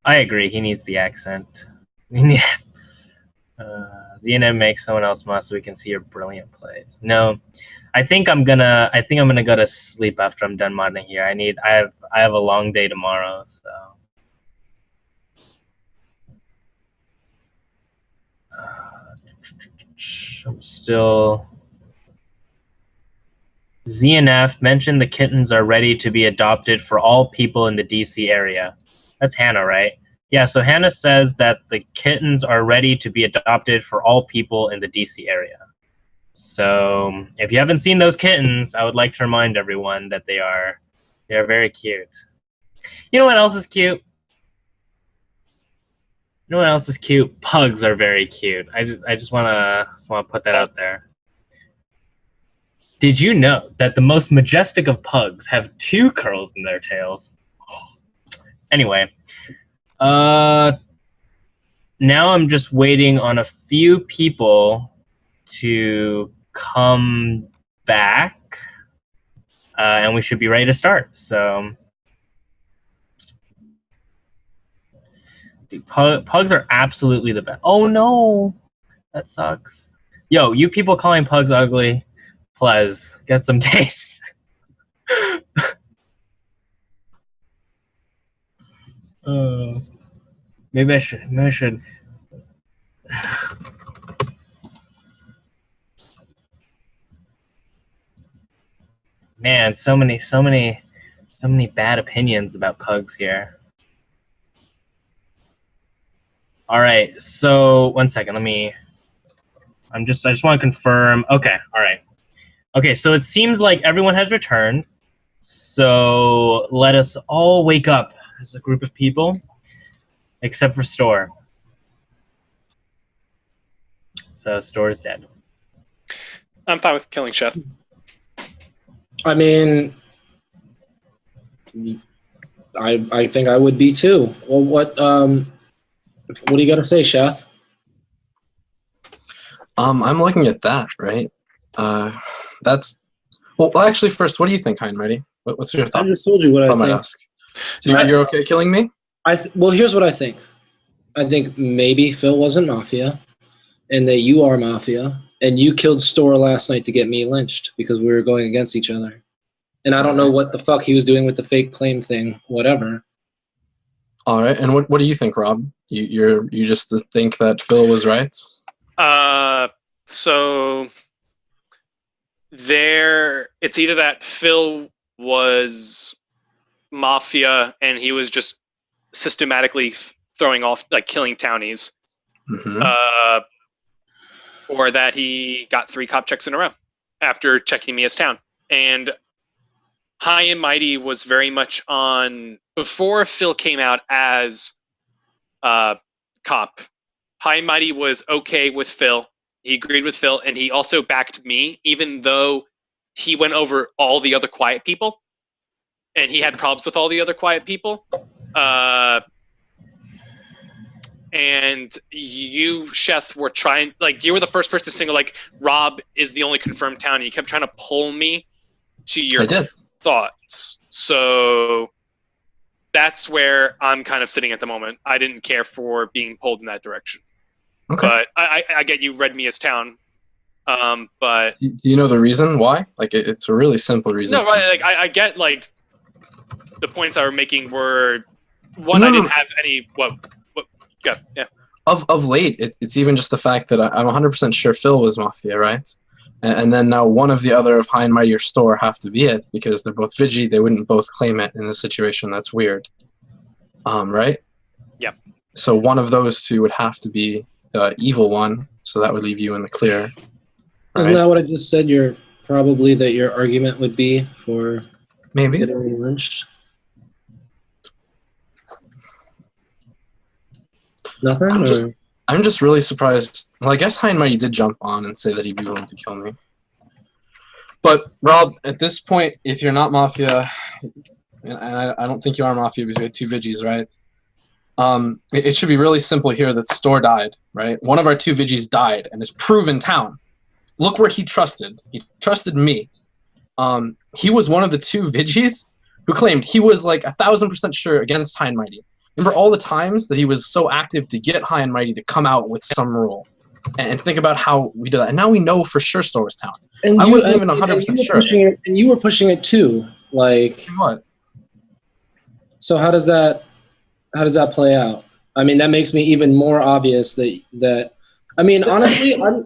I agree. He needs the accent. Zena makes someone else must so we can see your brilliant plays. No, I think I'm gonna go to sleep after I'm done modding here. I have a long day tomorrow, so. I'm still. ZNF mentioned the kittens are ready to be adopted for all people in the DC area. That's Hannah, right? Yeah, so Hannah says that the kittens are ready to be adopted for all people in the DC area. So if you haven't seen those kittens, I would like to remind everyone that they are very cute. You know what else is cute? You know what else is cute? Pugs are very cute. I just wanna put that out there. Did you know that the most majestic of pugs have 2 curls in their tails? Anyway, now I'm just waiting on a few people to come back, and we should be ready to start. So, dude, pugs are absolutely the best. Oh no, that sucks. Yo, you people calling pugs ugly, please get some taste. Maybe I should. Man, so many bad opinions about pugs here. All right, so 1 second. I just want to confirm. Okay, all right. Okay, so it seems like everyone has returned. So let us all wake up as a group of people, except for Store. So Store is dead. I'm fine with killing Chef. I mean, I think I would be too. Well, what do you got to say, Chef? I'm looking at that, right? That's well. Actually, first, what do you think, Heinrighty? What's your thought? I just told you what I might think. ask. So you're okay killing me? Well, here's what I think. I think maybe Phil wasn't Mafia, and that you are Mafia, and you killed Store last night to get me lynched because we were going against each other. And I don't know what the fuck he was doing with the fake claim thing. Whatever. All right. And what do you think, Rob? You just think that Phil was right? So it's either that Phil was Mafia and he was just systematically throwing off, like killing townies, or that he got 3 cop checks in a row after checking me as town. And High and Mighty was very much on before Phil came out as cop. High and Mighty was okay with Phil. He agreed with Phil, and he also backed me, even though he went over all the other quiet people, and he had problems with all the other quiet people. And you, Chef, were trying, like, you were the first person to single, like, Rob is the only confirmed town, and you kept trying to pull me to your thoughts. So that's where I'm kind of sitting at the moment. I didn't care for being pulled in that direction. Okay. But I get you read me as town. But do you know the reason why? Like, it's a really simple reason. No, right? Like, I get, like, the points I were making were one. I didn't have any. What? Yeah. Of late, it's even just the fact that I'm 100% sure Phil was Mafia, right? And then now one of the other of High and Mighty or Store have to be it because they're both Vigi. They wouldn't both claim it in this situation. That's weird. Right? Yeah. So one of those two would have to be the evil one. So that would leave you in the clear. Isn't that what I just said? Your argument would be for maybe getting me lynched. Nothing. I'm just really surprised. Well, I guess High and Mighty did jump on and say that he'd be willing to kill me. But Rob, at this point, if you're not Mafia, and I don't think you are Mafia because we had 2 Vigis, right? It should be really simple here that Store died, right? One of our 2 Vigis died and is proven town. Look where he trusted. He trusted me. He was one of the 2 Vigis who claimed he was like 1,000% sure against High and Mighty. Remember all the times that he was so active to get High and Mighty to come out with some rule. And think about how we did that. And now we know for sure Store was town. And I wasn't even 100% sure. And you were pushing it too. Like what? So how does that play out? I mean, that makes me even more obvious that I mean, honestly, I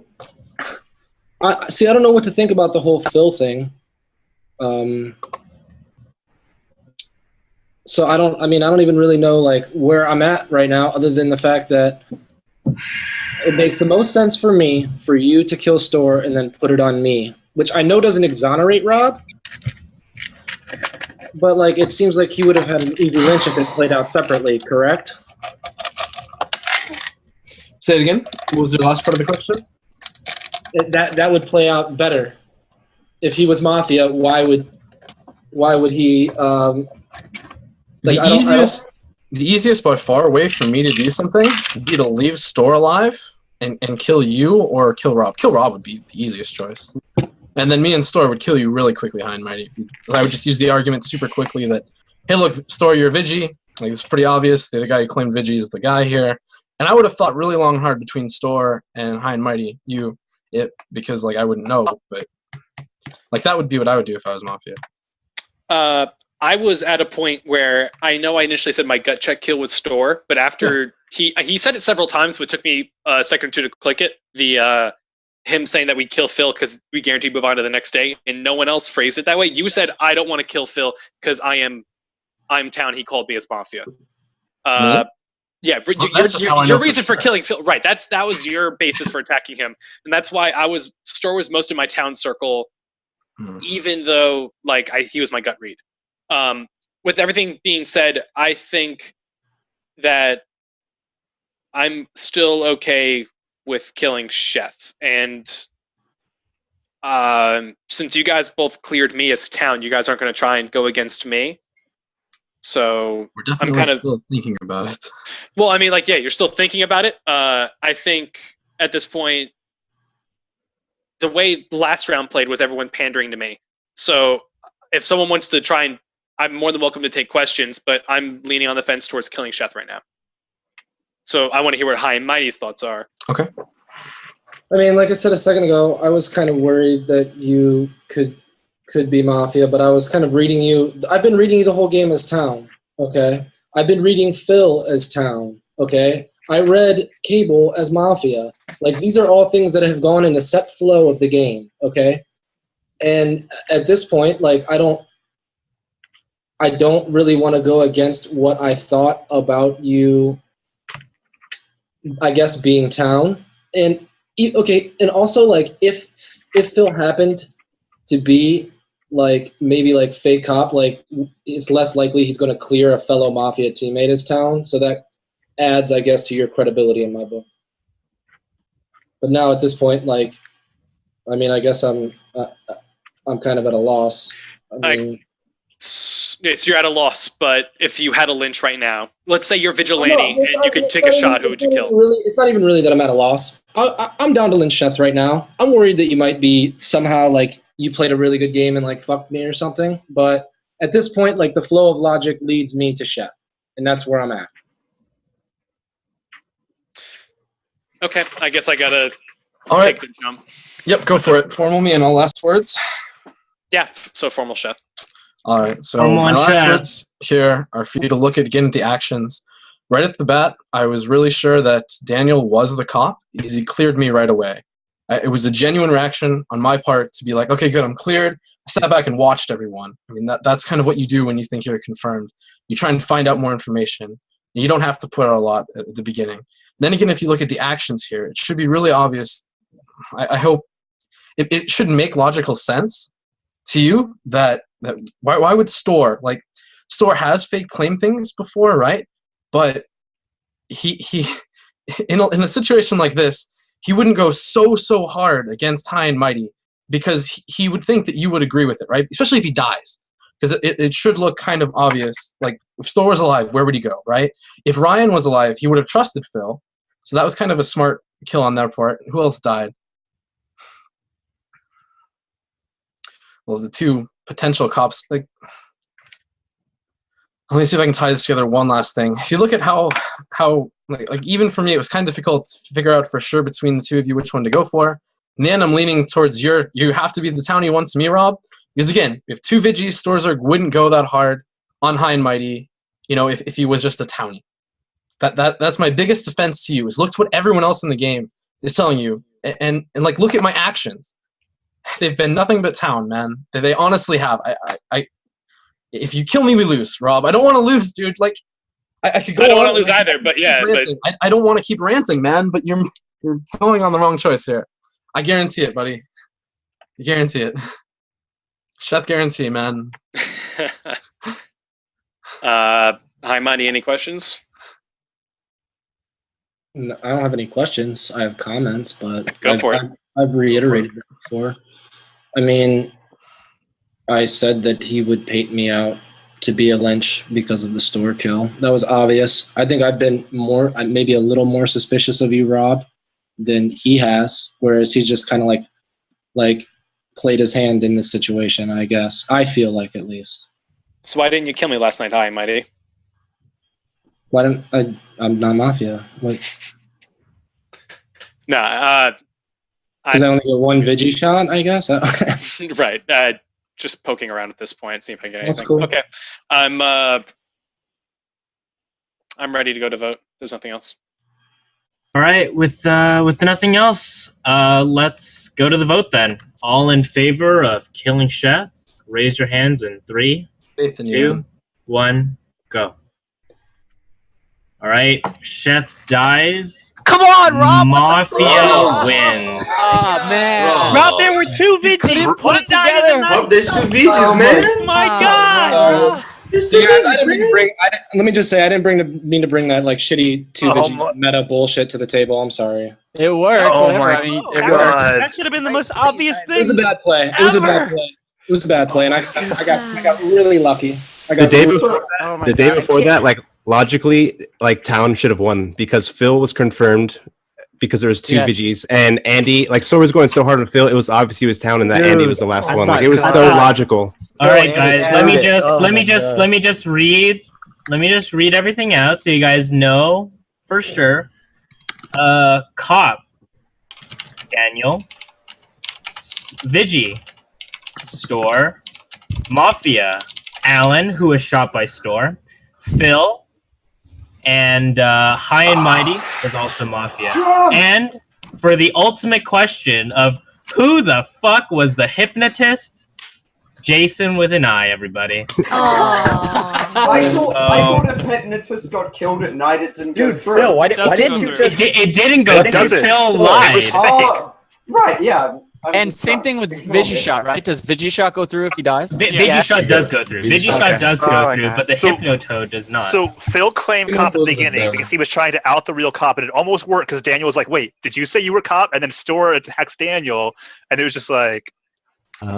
don't know what to think about the whole Phil thing. So I don't even really know like where I'm at right now, other than the fact that it makes the most sense for me for you to kill Store and then put it on me, which I know doesn't exonerate Rob. But like, it seems like he would have had an easy lynch if it played out separately. Correct? Say it again. What was your last part of the question? That would play out better. If he was Mafia, why would he? The easiest by far way for me to do something would be to leave Store alive and kill you or kill Rob. Kill Rob would be the easiest choice. And then me and Store would kill you really quickly, high and mighty. Because I would just use the argument super quickly that, hey, look, Store, you're a Vigi. Like, it's pretty obvious. The guy who claimed Vigi is the guy here. And I would have thought really long and hard between Store and high and mighty, because, like, I wouldn't know. But, like, that would be what I would do if I was Mafia. I was at a point where I know I initially said my gut check kill was Store, but after he said it several times, but it took me a second or two to click it. Him saying that we kill Phil because we guarantee move on to the next day, and no one else phrased it that way. You said I don't want to kill Phil because I'm town. He called me as Mafia. Yeah, your reason for killing Phil, right? That was your basis for attacking him, and that's why Store was most in my town circle, even though he was my gut read. With everything being said, I think that I'm still okay with killing Sheth. And since you guys both cleared me as town, you guys aren't going to try and go against me. So we're definitely still thinking about it. Well, I mean, you're still thinking about it. I think at this point, the way the last round played was everyone pandering to me. So if someone wants to try and, I'm more than welcome to take questions, but I'm leaning on the fence towards killing Sheth right now. So I want to hear what High and Mighty's thoughts are. Okay. I mean, like I said a second ago, I was kind of worried that you could be Mafia, but I was kind of reading you. I've been reading you the whole game as town, okay? I've been reading Phil as town, okay? I read Cable as Mafia. Like, these are all things that have gone in a set flow of the game, okay? And at this point, I don't really want to go against what I thought about you, I guess, being town. And okay, and also if Phil happened to be maybe fake cop, it's less likely he's going to clear a fellow Mafia teammate as town. So that adds, I guess, to your credibility in my book. But now at this point, I mean, I guess I'm kind of at a loss. I mean, yes, you're at a loss, but if you had a lynch right now, let's say you're vigilante and you could take a shot, who would you kill? It's not even really that I'm at a loss. I'm down to lynch Sheth right now. I'm worried that you might be somehow you played a really good game and fucked me or something. But at this point, the flow of logic leads me to Sheth, and that's where I'm at. Okay, I guess I gotta take the jump. Yep, go for it. Formal me and all last words. Yeah, so formal Sheth. All right, so my last words here are for you to look again at the actions. Right at the bat, I was really sure that Daniel was the cop because he cleared me right away. It was a genuine reaction on my part to be like, okay, good, I'm cleared. I sat back and watched everyone. I mean, that's kind of what you do when you think you're confirmed. You try and find out more information. You don't have to put out a lot at the beginning. Then again, if you look at the actions here, it should be really obvious. I hope it should make logical sense to you that why would Store has fake claim things before, right? But he in a situation like this, he wouldn't go so hard against High and Mighty because he would think that you would agree with it, right? Especially if he dies, because it should look kind of obvious. Like, if Store was alive, where would he go, right? If Ryan was alive, he would have trusted Phil. So that was kind of a smart kill on their part. Who else died? Well, the two potential cops. Let me see if I can tie this together. One last thing. If you look at how even for me, it was kind of difficult to figure out for sure between the two of you which one to go for. In the end, I'm leaning towards you have to be the townie one to me, Rob. Because again, if two Vigis, Storzerg wouldn't go that hard on High and Mighty, if he was just a townie. That's my biggest defense to you, is look to what everyone else in the game is telling you. And look at my actions. They've been nothing but town, man. They honestly have. If you kill me, we lose, Rob. I don't want to lose, dude. I could go. I don't want to lose either, but yeah. But I don't want to keep ranting, man. But you're going on the wrong choice here. I guarantee it, buddy. I guarantee it. Sheth guarantee, man. Hi, Mighty. Any questions? No, I don't have any questions. I have comments, but Go for it. I've reiterated it before. I mean, I said that he would paint me out to be a lynch because of the store kill. That was obvious. I think I've been maybe a little more suspicious of you, Rob, than he has, whereas he's just kind of like played his hand in this situation, I guess. I feel like, at least. So why didn't you kill me last night? Hi, Mighty. Why don't I'm not Mafia. What? Nah, Because I only get one Vigi shot, I guess. right. Just poking around at this point, see if I get anything. That's cool. Okay. I'm ready to go to vote. There's nothing else. All right, with nothing else, let's go to the vote then. All in favor of killing Chef, raise your hands in 3, Faith in 2, 1, go. All right, Chef dies. Come on, Rob! Mafia wins. Oh man, Rob, there were 2 Vigis. put it together. Rob, there's 2 Vigis, man. Oh my God! There's So 2 guys, I Vigis, didn't man. let me just say, I didn't mean to bring that like shitty 2 Vigi meta bullshit to the table. I'm sorry. it worked. Oh Whatever. my I mean, it God. worked. That should have been the most obvious It was thing. a bad play. It was a bad play, and I got really lucky. The day before, Oh my the day God. before that, like logically, like Town should have won because Phil was confirmed because there was 2 Yes. Vigis, and Andy, like Sor was going so hard on Phil, it was obvious he was Town, and that Dude, Andy was the last I one. thought- Like it was I so thought- logical. All right, guys, Yeah. let me Oh just read everything out so you guys know for sure. Cop, Daniel, Vigi, Store, Mafia, Alan, who was shot by Store, Phil, and High and Mighty was also Mafia. And for the ultimate question of who the fuck was the hypnotist, Jason with an I, everybody. Aw. I thought if hypnotist got killed at night, it didn't Dude, Phil, why didn't you just... It didn't go It through. doesn't. Phil lied. Right, yeah. And same thing with Vigishot, right? Does Vigishot go through if he dies? Vigishot does go through. Vigishot does go through, but the So- Hypnotoad does not. So Phil claimed cop at the beginning because he was trying to out the real cop, and it almost worked because Daniel was like, "Wait, did you say you were cop?" And then Store attacks Daniel, and it was just like, Wait,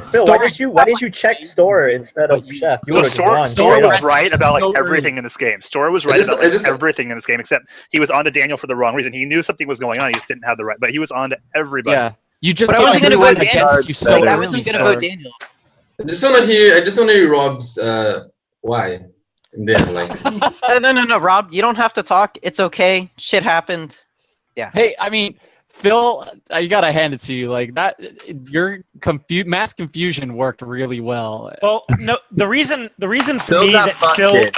Phil, why didn't you check Store instead of Chef? You so would have Store won. Store straight was up. right about like So everything in this game. Store was right about like everything in this game, except he was on to Daniel for the wrong reason. He knew something was going on, he just didn't have the right, but he was on to everybody. Yeah. You just But I get wasn't gonna everyone vote Daniel. against you so I early. wasn't gonna so- vote Daniel. I just want to hear Rob's why. And then like No, Rob, you don't have to talk. It's okay. Shit happened. Hey, I mean, Phil, I gotta hand it to you. Like that, your mass confusion worked really well. Well, no, the reason for Phil me got that busted.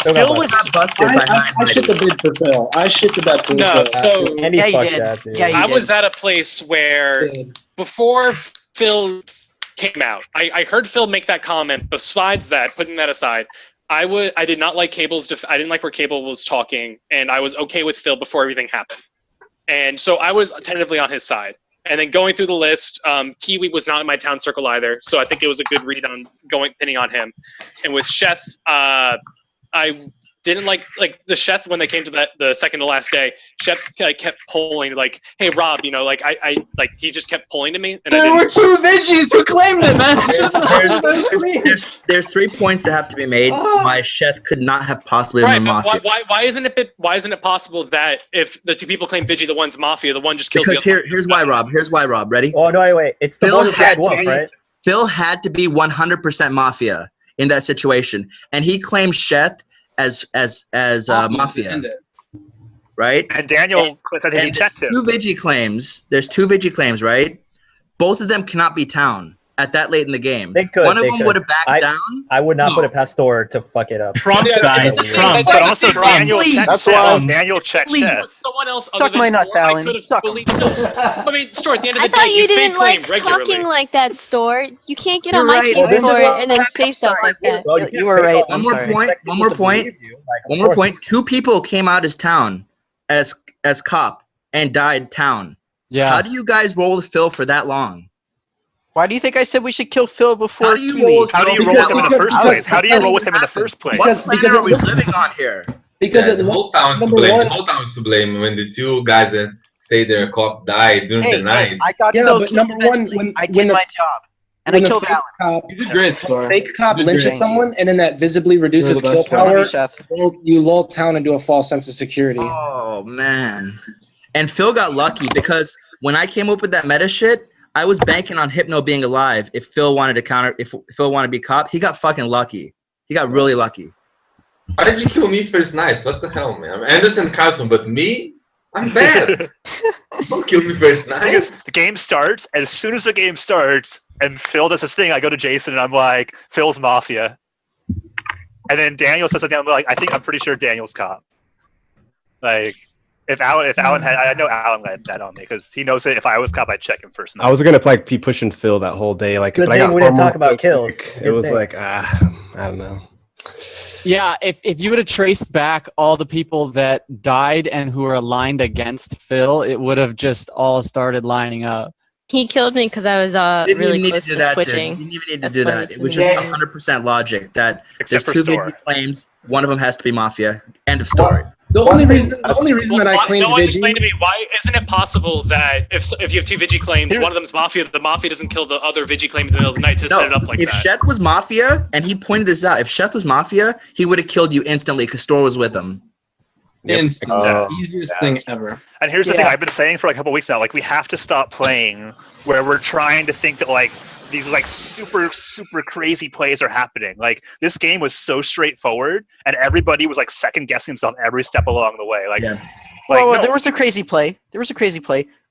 Phil was got busted by I shit the bid for Phil. I shit the bed for No, Phil. so Andy Yeah, you fucked did. that, dude. Yeah, you I did. was at a place where before Phil came out, I heard Phil make that comment. Besides that, putting that aside, I did not like Cable's. I didn't like where Cable was talking, and I was okay with Phil before everything happened. And so I was tentatively on his side. And then going through the list, Kiwi was not in my town circle either, so I think it was a good read on pinning on him. And with Chef, I didn't like the Chef when they came to the second to last day. Chef kept pulling like, "Hey Rob, you know, like I like he just kept pulling to me." And I There didn't, were 2 Vigis who claimed it, man. There's 3 points that have to be made. Why Sheth could not have possibly right, been but Mafia. why isn't it possible that if the 2 people claim Vigi, the one's Mafia, the one just kills Because the other? here's why, Rob. Here's why, Rob. Ready? Oh, no, wait. It's the Phil one who had died wolf, to be- right? Phil had to be 100% Mafia in that situation, and he claimed Sheth as Mafia, right? And Daniel said that he And checked him. there's 2 Vigi claims. There's 2 Vigi claims, right? Both of them cannot be Town at that late in the game. They could. One of they them could. would have backed down. I would not No. put it past Store to fuck it up. Trump, Yeah, guys, that's the thing, Trump. But also Daniel please. checked That's Chef. why- Daniel checked Please. Chef. Someone else Suck other than my nuts, Store, I Alan. could've Suck 'em. believed- No, I mean, Store, at the end of I the thought day, you fake didn't claim like regularly. talking like that, Store. You can't get You're on my right. team This is for it all- and then say stuff like that. Well, You were right. I'm One more sorry. point. One more point. One more point. 2 people came out as Town, as cop, and died Town. Yeah. How do you guys roll with Phil for that long? Why do you think I said we should kill Phil before How do you Kiwi? roll with How do you Phil? roll with him in the Because- first place? How do you roll with him in the first place? What Because- planet because are we it looks- living on here? Because Yeah, it the whole looks town's to number blame. one. The whole town's to blame when the two guys that say their cop died during the night. I got Yeah, Phil but killed number one, eventually. when I when did the my job, and I when the killed fake Alan. cop, You did great, Star. fake cop You did lynches great. someone, and then that visibly reduces the kill best one. Love power. you, Seth. You lull town into a false sense of security. Oh man. And Phil got lucky because when I came up with that meta shit, I was banking on Hypno being alive. If Phil wanted to counter, if Phil wanted to be cop, he got fucking lucky. He got really lucky. Why did you kill me first night? What the hell, man? I understand Carlton, but me? I'm bad. Don't kill me first night. Because the game starts, and as soon as the game starts, and Phil does his thing, I go to Jason and I'm like, Phil's Mafia. And then Daniel says something, I'm like, I'm pretty sure Daniel's cop. Like, if Alan had, I know Alan had that on me because he knows that if I was cop, I'd check him first. I was gonna be pushing Phil that whole day, like, Good but I thing got we didn't talk hormones about so kills. quick. Good It was thing. like, I don't know. Yeah, if you would have traced back all the people that died and who were aligned against Phil, it would have just all started lining up. He killed me because I was Didn't really even need close to do to that, dude. switching. You didn't even need to That's do funny that. to It was me. just Yeah. 100% logic that Except there's for two Store. Vigi claims. One of them has to be Mafia. End of story. The only reason that I why- claimed no one Vigi. explained to me why isn't it possible that if you have two Vigi claims, one of them's Mafia, the Mafia doesn't kill the other Vigi claim in the middle of the night to set it up like if that. Sheth was Mafia, and he pointed this out, if Sheth was Mafia, he would have killed you instantly because Store was with him. Instant. Oh, Easiest thing ever. And here's the thing I've been saying for like a couple weeks now, like we have to stop playing where we're trying to think that like these like super crazy plays are happening. Like this game was so straightforward and everybody was like second guessing himself every step along the way. Like, Well, no. there was a crazy play.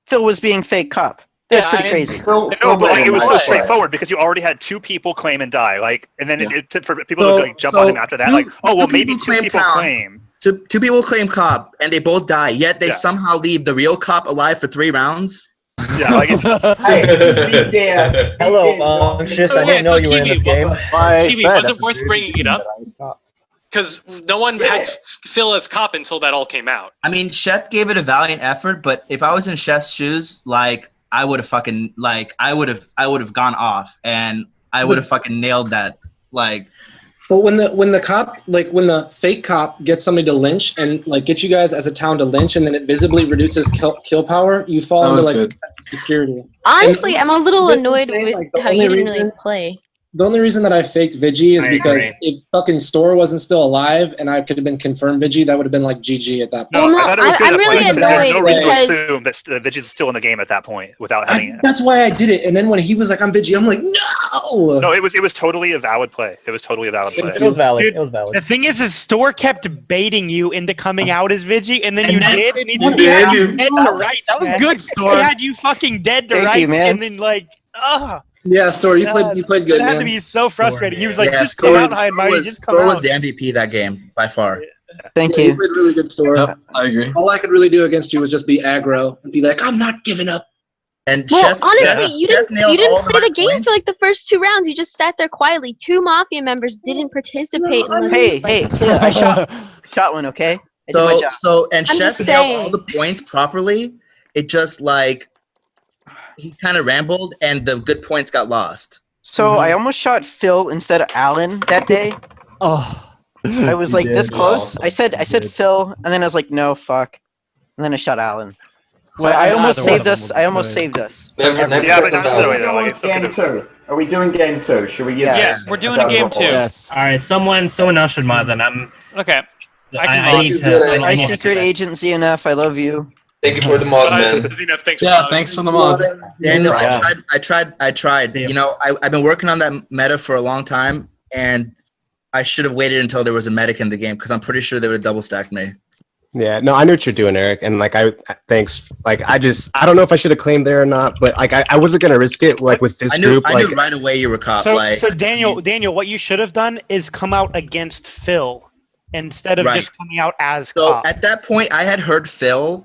Phil was being fake cop. That's Yeah, pretty I- crazy. No, but like, it was so straightforward because you already had two people claim and die. Like, and then for people to like, jump on him after that, like, oh well, maybe two people claim. So two people claim cop, and they both die. Yet they Yeah. somehow leave the real cop alive for 3 rounds. Yeah, like Hello, Anxious. I didn't know you were in this game. Kiwi, was it worth bringing it up? Because no one had Phil as cop until that all came out. I mean, Sheth gave it a valiant effort, but if I was in Sheth's shoes, like I would have fucking I would have gone off, and I would have fucking nailed that. Like, But when the cop, like when the fake cop gets somebody to lynch and like get you guys as a town to lynch, and then it visibly reduces kill power, you fall That into was like good. Honestly, security. And I'm a little this annoyed thing, with like, the how you only didn't really reason- play. The only reason that I faked Vigi is I because agree. if fucking Store wasn't still alive and I could have been confirmed Vigi, that would have been like GG at that point. No, Well, no, I thought it was good I'm at that really point. There's no annoyed reason to because- assume that Vigi is still in the game at that point without having it. That's why I did it. And then when he was like, I'm Vigi, I'm like, no! No, it was totally a valid play. It was totally a valid play. It was valid. Dude, It was valid. The thing is, Store kept baiting you into coming out as Vigi, and then And you then- did, and he You had did. you dead to rights. That was man. good, He Storm. had you fucking dead to Thank rights, you, man. and then like, Yeah, Store, you God, played good, it had man. to be so frustrating. He was like, yeah, just come out high and mighty, just come Store was out. the MVP that game by far. Thank You you. played really good, Store. Yep, I agree. All I could really do against you was just be aggro and be like, I'm not giving up. And Well, Sheth, honestly, you Sheth didn't nailed you didn't all play my the game points. for like the first 2 rounds. You just sat there quietly. 2 Mafia members didn't participate. Unless Hey, I shot one, okay? I did my job. And I'm Sheth just nailed saying. all the points properly. It just like he kind of rambled, and the good points got lost. So I almost shot Phil instead of Alan that day. Oh, I was You like this did. close. I said Phil, and then I was like, no, fuck. And then I shot Alan. So Well, I almost either one of saved them us. was I almost good. saved us. Never Yeah, but talk not about so it. though. Like, it's up to Game the- 2. Are we doing game 2? Should we give Yeah, this? we're doing game 2. yes. All right, someone else should mod. Then I'm. Okay. I need to. My secret agent ZNF, I love you. Thank you for the mod, man. Zenith, thanks for Yeah, coming. thanks for the mod. Daniel, Yeah. I tried. See ya. You know, I've been working on that meta for a long time, and I should have waited until there was a medic in the game because I'm pretty sure they would have double stacked me. Yeah, no, I know what you're doing, Eric, and like thanks. Like I don't know if I should have claimed there or not, but like I wasn't gonna risk it like with this I knew, group. I Like knew right away you were cop. So, like, so Daniel, what you should have done is come out against Phil instead of Right. just coming out as so cop. at that point, I had heard Phil's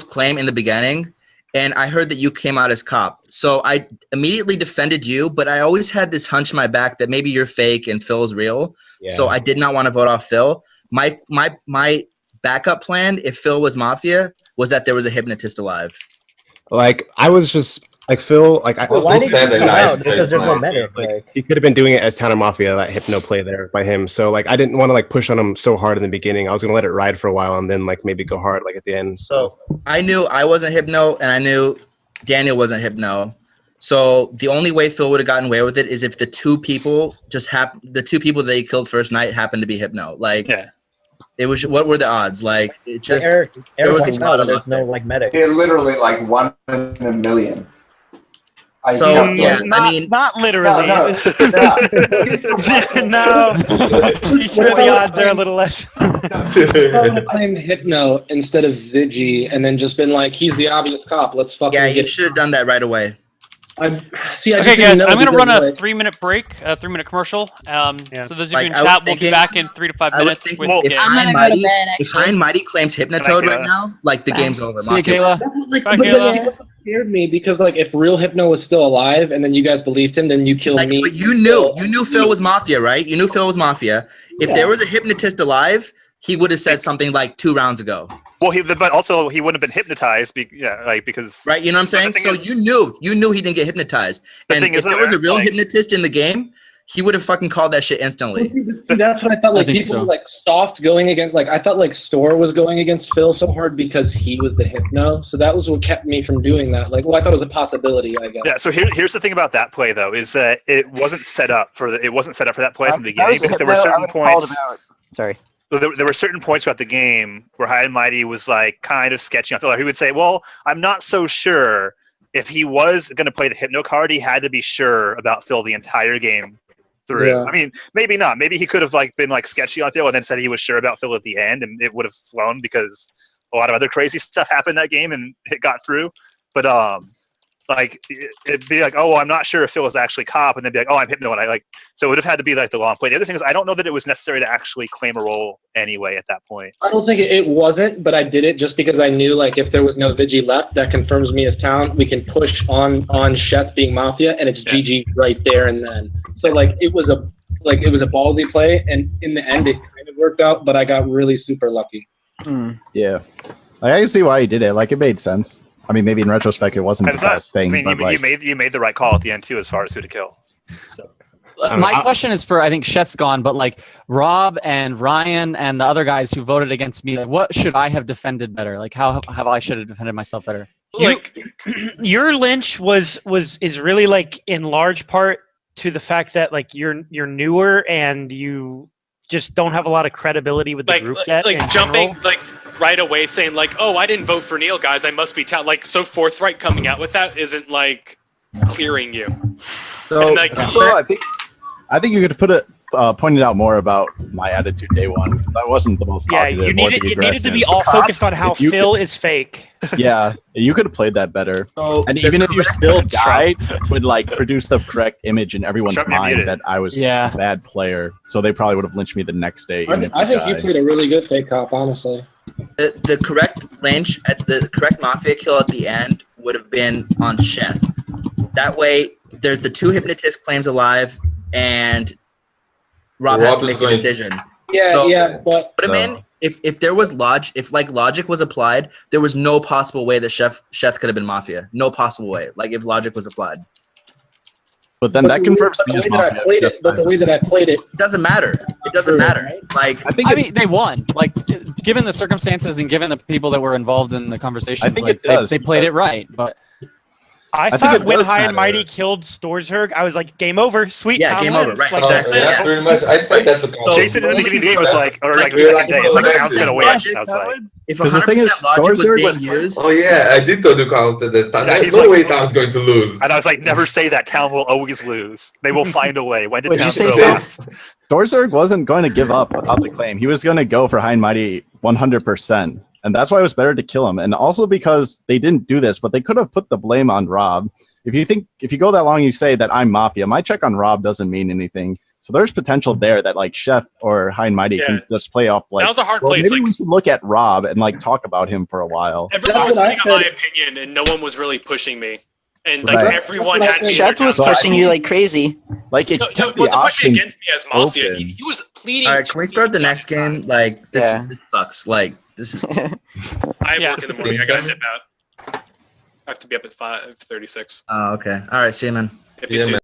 claim in the beginning, and I heard that you came out as cop. So I immediately defended you, but I always had this hunch in my back that maybe you're fake and Phil's real. So I did not want to vote off Phil. My backup plan, if Phil was Mafia, was that there was a hypnotist alive. Like I was just Like Phil, like Well, why did you come out? Because there's no meta. Like, he could have been doing it as Town of Mafia, that hypno play there by him. So like I didn't want to like push on him so hard in the beginning. I was gonna let it ride for a while and then like maybe go hard like at the end. So I knew I wasn't hypno and I knew Daniel wasn't hypno. So the only way Phil would have gotten away with it is if the two people the two people that he killed first night happened to be hypno. Like it was, what were the odds? Like it just Eric there was a points lot out of there's luck no there. like meta. They're literally like 1 in a million. So yeah, not, I mean, not literally. No, no, you sure the odds are a little less. I would have claimed Hypno instead of Ziggy, and then just been like, he's the obvious cop. Let's fucking yeah, you get. should have done that right away. I Okay, just guys, didn't know I'm going to run a because, like, 3-minute break, a 3-minute commercial. So those of Like, you in I was chat, we'll be thinking- back in 3 to 5 I was minutes. thinking with if Gabe. High and Mighty claims Hypnotoad right now, like the game's over. See you, Mafia. Kayla. Like, Bye, but Kayla. like, it scared me because like if real Hypno was still alive and then you guys believed him, then you killed me. But you knew Phil was Mafia, right? You knew Phil was Mafia. If there was a hypnotist alive, he would have said something like 2 rounds ago. Well, but also he wouldn't have been hypnotized. Because right. You know what I'm saying? So you knew he didn't get hypnotized. The And thing if is, there was a real hypnotist in the game, he would have fucking called that shit instantly. See, that's what I thought. Like think people so. were like soft going against. Like I thought like Store was going against Phil so hard because he was the Hypno. So that was what kept me from doing that. Like, well, I thought it was a possibility. I guess. Yeah. So here's the thing about that play though, is that it wasn't set up for that play from the beginning because there were certain points. Sorry. There were certain points throughout the game where High and Mighty was like kind of sketching on Phil. He would say, "Well, I'm not so sure if he was going to play the Hypno card. He had to be sure about Phil the entire game through. Yeah. I mean, maybe not. Maybe he could have like been like sketchy on Phil and then said he was sure about Phil at the end, and it would have flown because a lot of other crazy stuff happened that game and it got through. But like it'd be like, oh, I'm not sure if Phil was actually cop, and then be like, oh, I'm Hypno, and I like. So it would have had to be like the long play. The other thing is, I don't know that it was necessary to actually claim a role anyway at that point. I don't think it wasn't, but I did it just because I knew like if there was no Vigi left, that confirms me as Town. We can push on Sheth being Mafia, and it's GG right there and then. So like it was a ballsy play, and in the end it kind of worked out, but I got really super lucky. Yeah, like, I can see why he did it. Like it made sense. I mean, maybe in retrospect it wasn't And the best thing, I mean, but like, you made the right call at the end too, as far as who to kill. So. My question is for, I think Shet's gone, but like Rob and Ryan and the other guys who voted against me, like, what should I have defended better? Like how have I should have defended myself better? Your lynch is really like in large part to the fact that like you're newer and you just don't have a lot of credibility with the group yet. Like in jumping general. like right away saying like, oh, I didn't vote for Neil, guys. I must be Town. Like so forthright coming out with that isn't like clearing you. so, And, like, so I think you could put it pointed out more about my attitude day one. That wasn't the most Yeah, talkative you or needed the it needed to be aggressive. all Cop, focused on how if you Phil is fake. Yeah, you could have played that better. So And the even if you correct- still died, would like produce the correct image in everyone's Trump, you're mind muted. that I was Yeah. a bad player. So they probably would have lynched me the next day. Even if I think you died. played a really good fake cop, honestly. The correct lynch at the correct Mafia kill at the end would have been on Sheth. That way, there's the 2 hypnotist claims alive, and Rob has to make a decision. Yeah, So- yeah, but Put him in. If there was logic was applied, there was no possible way that Sheth could have been Mafia. No possible way. Like if logic was applied. But then that confirms me as Mafia. But the way that I played it, It doesn't matter. It doesn't matter. Like I mean, they won. Like, given the circumstances and given the people that were involved in the conversation, I think like, it does. they played it right. But I think thought it when does High and matter. Mighty killed Storzerg, I was like, game over, sweet. Yeah, Tom game over, wins. right, Like, exactly. that's it. Yeah, pretty much. I said that's a call. Jason in the beginning of the game was like, or like the Like, second day, it's like Town's gonna win. I was like, if Because the thing 100% is, logic was Storzerg being was- used, Oh yeah, I did tell the counter that time. Yeah, There's he's no like- way Tom's going to lose. and I was like, never say that. Town will always lose. They will find a way. When did What'd Town you say, go Phil? last? Dorzerg wasn't going to give up on the claim. He was going to go for High and Mighty 100%. And that's why it was better to kill him. And also because they didn't do this, but they could have put the blame on Rob. If you go that long, you say that I'm Mafia. My check on Rob doesn't mean anything. So there's potential there that like Chef or High and Mighty can just play off like. That was a hard well, place. maybe Like, we should look at Rob and like talk about him for a while. everyone was That's what saying I my said. opinion, and no one was really pushing me. And like Right. everyone That's had what I me. said. Sheth was So I pushing you like crazy. Like it No, kept it wasn't the pushing options against me as Mafia. open. He was pleading. all right, can we start the next game? Like this, Yeah. this sucks. Like this. I have Yeah. work in the morning. I gotta dip out. I have to be up at 5:36. Oh, okay. All right. See you, man. If you see